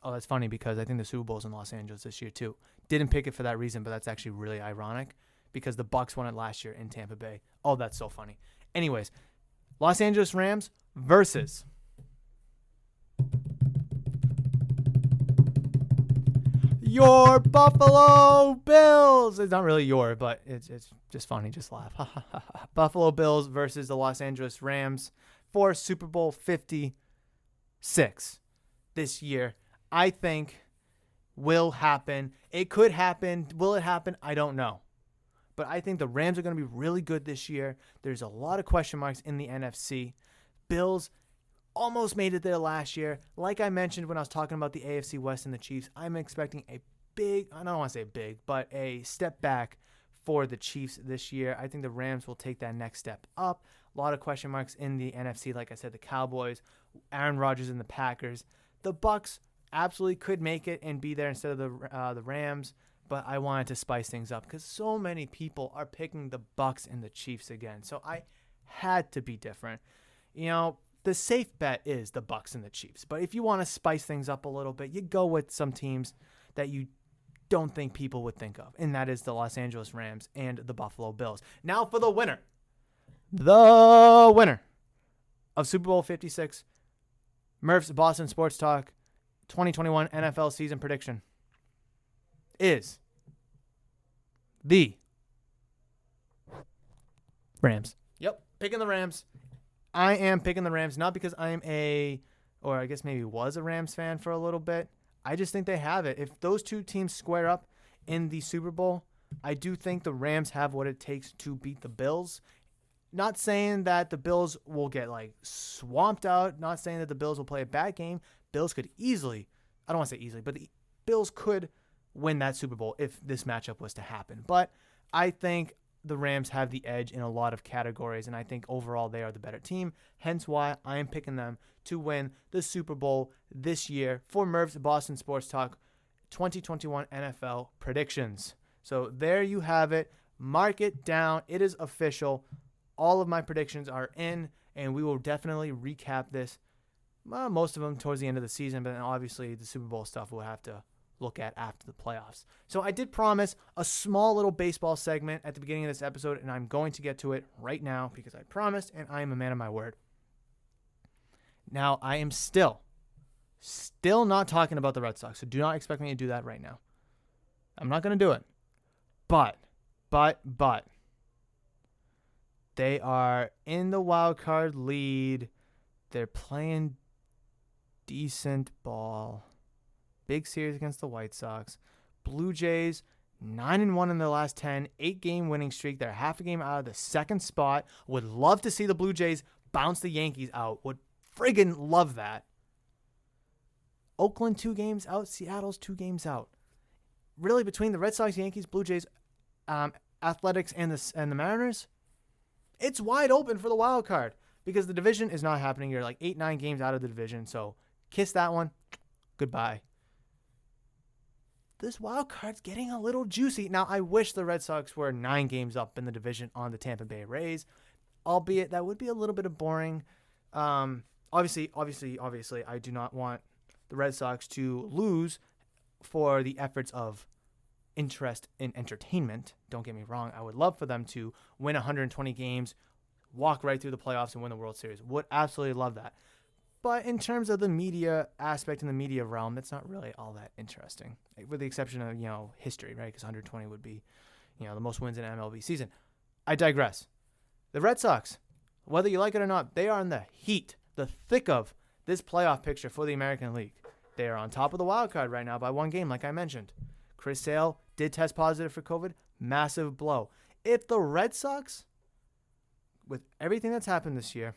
oh, that's funny because I think the Super Bowl's in Los Angeles this year too. Didn't pick it for that reason, but that's actually really ironic because the Bucs won it last year in Tampa Bay. Oh, that's so funny. Anyways, Los Angeles Rams versus your Buffalo Bills. It's not really your, but it's just funny. Just laugh. Buffalo Bills versus the Los Angeles Rams for Super Bowl 56 this year. I think will happen. It could happen. Will it happen? I don't know. But I think the Rams are going to be really good this year. There's a lot of question marks in the NFC. Bills almost made it there last year. Like I mentioned when I was talking about the AFC West and the Chiefs, I'm expecting a big, I don't want to say big, but a step back for the Chiefs this year. I think the Rams will take that next step up. A lot of question marks in the NFC. Like I said, the Cowboys, Aaron Rodgers and the Packers. The Bucs absolutely could make it and be there instead of the Rams, but I wanted to spice things up because so many people are picking the Bucs and the Chiefs again. So I had to be different. You know, the safe bet is the Bucs and the Chiefs. But if you want to spice things up a little bit, you go with some teams that you don't think people would think of, and that is the Los Angeles Rams and the Buffalo Bills. Now for the winner. The winner of Super Bowl 56, Murph's Boston Sports Talk 2021 NFL season prediction is the Rams. Yep, picking the Rams. I am picking the Rams, not because I am or I guess maybe was a Rams fan for a little bit. I just think they have it. If those two teams square up in the Super Bowl, I do think the Rams have what it takes to beat the Bills. Not saying that the Bills will get swamped out. Not saying that the Bills will play a bad game. Bills could easily, I don't want to say easily, but the Bills could win that Super Bowl if this matchup was to happen. But I think the Rams have the edge in a lot of categories, and I think overall they are the better team. Hence why I am picking them to win the Super Bowl this year for Murph's Boston Sports Talk 2021 NFL predictions. So there you have it. Mark it down. It is official. All of my predictions are in, and we will definitely recap this, most of them towards the end of the season, but then obviously the Super Bowl stuff we'll have to look at after the playoffs. So I did promise a small little baseball segment at the beginning of this episode, and I'm going to get to it right now because I promised, and I am a man of my word. Now, I am still not talking about the Red Sox, so do not expect me to do that right now. I'm not going to do it. But, they are in the wild card lead. They're playing decent ball. Big series against the White Sox. Blue Jays, 9-1 in their last 10, 8-game winning streak. They're half a game out of the second spot. Would love to see the Blue Jays bounce the Yankees out. Would friggin' love that. Oakland 2 games out. Seattle's 2 games out. Really, between the Red Sox, Yankees, Blue Jays, Athletics, and the Mariners, it's wide open for the wild card because the division is not happening. You're 8-9 games out of the division, so kiss that one. Goodbye. this wild card's getting a little juicy. Now, I wish the Red Sox were 9 games up in the division on the Tampa Bay Rays, albeit that would be a little bit of boring. Obviously, I do not want the Red Sox to lose for the efforts of interest in entertainment. Don't get me wrong. I would love for them to win 120 games, walk right through the playoffs, and win the World Series. Would absolutely love that. But in terms of the media aspect in the media realm, it's not really all that interesting, with the exception of, history, right? Because 120 would be, the most wins in an MLB season. I digress. The Red Sox, whether you like it or not, they are in the heat, the thick of this playoff picture for the American League. They are on top of the wild card right now by 1 game, like I mentioned. Chris Sale did test positive for COVID. Massive blow. If the Red Sox, with everything that's happened this year,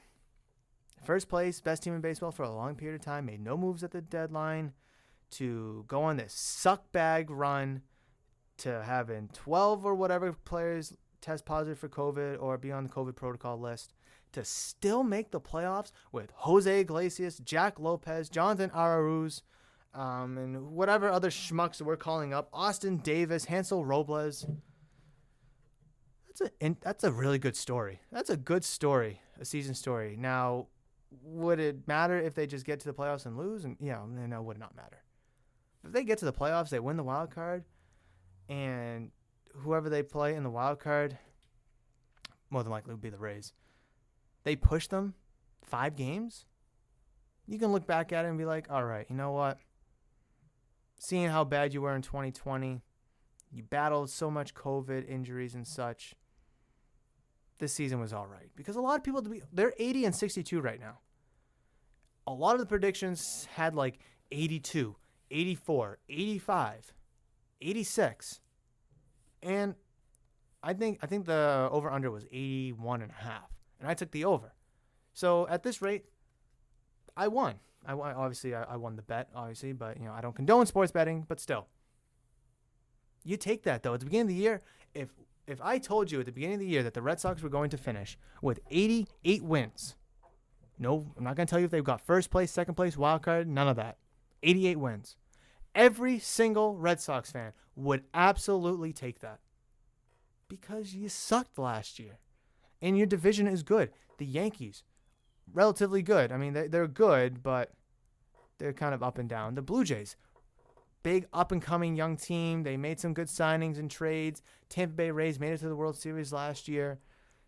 first place, best team in baseball for a long period of time, made no moves at the deadline, to go on this suck bag run, to having 12 or whatever players test positive for COVID or be on the COVID protocol list, to still make the playoffs with Jose Iglesias, Jack Lopez, Jonathan Arauz, and whatever other schmucks we're calling up, Austin Davis, Hansel Robles. That's a really good story. That's a good story, a season story. Now, would it matter if they just get to the playoffs and lose? And no, would not matter. If they get to the playoffs, they win the wild card, and whoever they play in the wild card, more than likely would be the Rays. They push them 5 games. You can look back at it and be like, all right, you know what? Seeing how bad you were in 2020, you battled so much COVID injuries and such. This season was all right. Because a lot of people, they're 80 and 62 right now. A lot of the predictions had like 82, 84, 85, 86. And I think the over-under was 81.5. And I took the over. So at this rate, I won. I won the bet, obviously. But, I don't condone sports betting, but still. You take that, though. At the beginning of the year, if I told you at the beginning of the year that the Red Sox were going to finish with 88 wins, no, I'm not going to tell you if they've got first place, second place, wild card, none of that. 88 wins. Every single Red Sox fan would absolutely take that. Because you sucked last year. And your division is good. The Yankees, relatively good. I mean, they're good, but they're kind of up and down. The Blue Jays, big up-and-coming young team. They made some good signings and trades. Tampa Bay Rays made it to the World Series last year.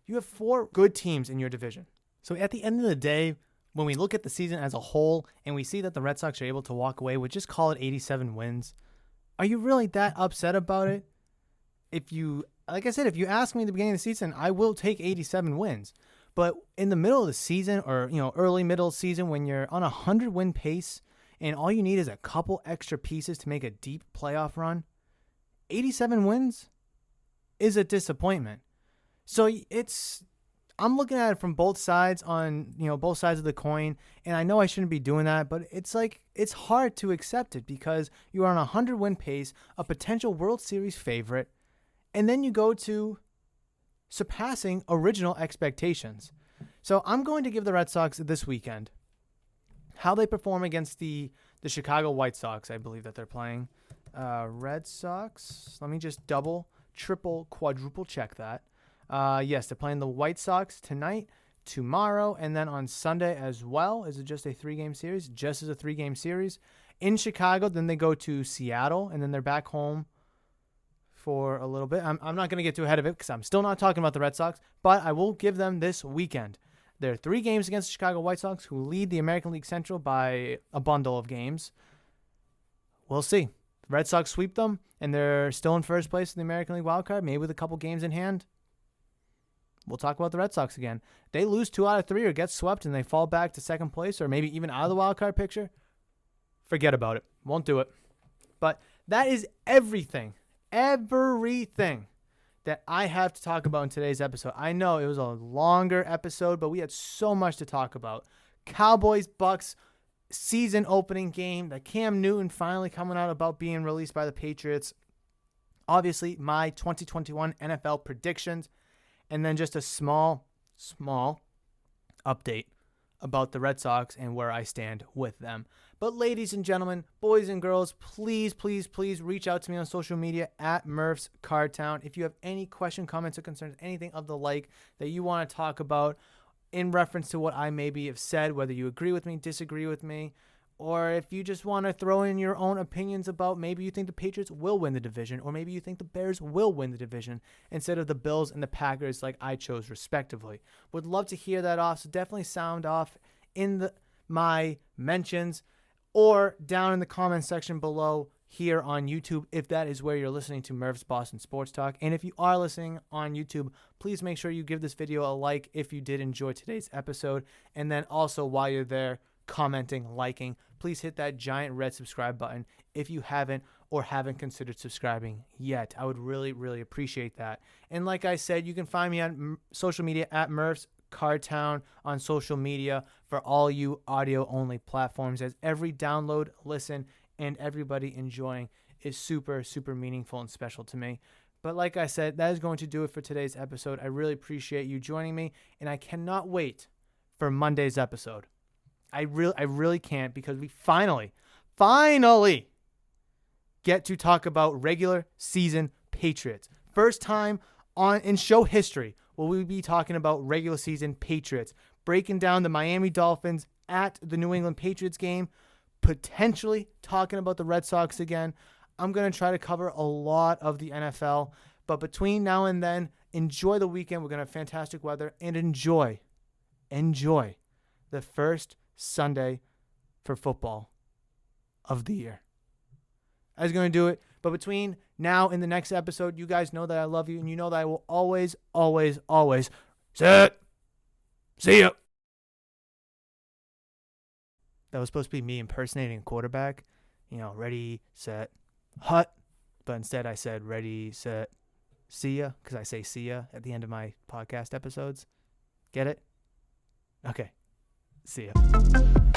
You have 4 good teams in your division. So at the end of the day, when we look at the season as a whole and we see that the Red Sox are able to walk away with, just call it 87 wins, are you really that upset about it? Like I said, if you ask me at the beginning of the season, I will take 87 wins. But in the middle of the season or, early middle of the season when you're on a 100-win pace and all you need is a couple extra pieces to make a deep playoff run, 87 wins is a disappointment. So I'm looking at it from both sides both sides of the coin, and I know I shouldn't be doing that, but it's hard to accept it because you are on a 100-win pace, a potential World Series favorite, and then you go to surpassing original expectations. So I'm going to give the Red Sox this weekend how they perform against the Chicago White Sox, I believe that they're playing. Red Sox, let me just double, triple, quadruple check that. Yes, they're playing the White Sox tonight, tomorrow, and then on Sunday as well. Is it just a 3-game series? Just as a 3-game series. In Chicago, then they go to Seattle, and then they're back home for a little bit. I'm not going to get too ahead of it because I'm still not talking about the Red Sox, but I will give them this weekend. There are 3 games against the Chicago White Sox, who lead the American League Central by a bundle of games. We'll see. The Red Sox sweep them, and they're still in first place in the American League wildcard, maybe with a couple games in hand. We'll talk about the Red Sox again. They lose 2 out of 3 or get swept and they fall back to second place or maybe even out of the wild card picture. Forget about it. Won't do it. But that is everything that I have to talk about in today's episode. I know it was a longer episode, but we had so much to talk about. Cowboys-Bucs season opening game, the Cam Newton finally coming out about being released by the Patriots. Obviously, my 2021 NFL predictions. And then just a small update about the Red Sox and where I stand with them. But ladies and gentlemen, boys and girls, please, please, please reach out to me on social media at Murph's Cardtown. If you have any question, comments, or concerns, anything of the like that you want to talk about in reference to what I maybe have said, whether you agree with me, disagree with me, or if you just want to throw in your own opinions about maybe you think the Patriots will win the division, or maybe you think the Bears will win the division instead of the Bills and the Packers like I chose respectively. Would love to hear that off, so definitely sound off in my mentions or down in the comment section below here on YouTube if that is where you're listening to Murph's Boston Sports Talk. And if you are listening on YouTube, please make sure you give this video a like if you did enjoy today's episode. And then also while you're there, commenting, liking, please hit that giant red subscribe button if you haven't or haven't considered subscribing yet. I would really, really appreciate that. And like I said, you can find me on social media at Murph's Cardtown on social media for all you audio-only platforms, as every download, listen, and everybody enjoying is super, super meaningful and special to me. But like I said, that is going to do it for today's episode. I really appreciate you joining me, and I cannot wait for Monday's episode. I really can't, because we finally get to talk about regular season Patriots. First time in show history will we be talking about regular season Patriots, breaking down the Miami Dolphins at the New England Patriots game, potentially talking about the Red Sox again. I'm going to try to cover a lot of the NFL, but between now and then, enjoy the weekend. We're going to have fantastic weather, and enjoy the first Sunday for football of the year. I was going to do it, but between now and the next episode, you guys know that I love you, and you know that I will always, always, always see ya. That was supposed to be me impersonating a quarterback, ready, set, hut, but instead I said ready, set, see ya, because I say see ya at the end of my podcast episodes. Get it? Okay. See ya.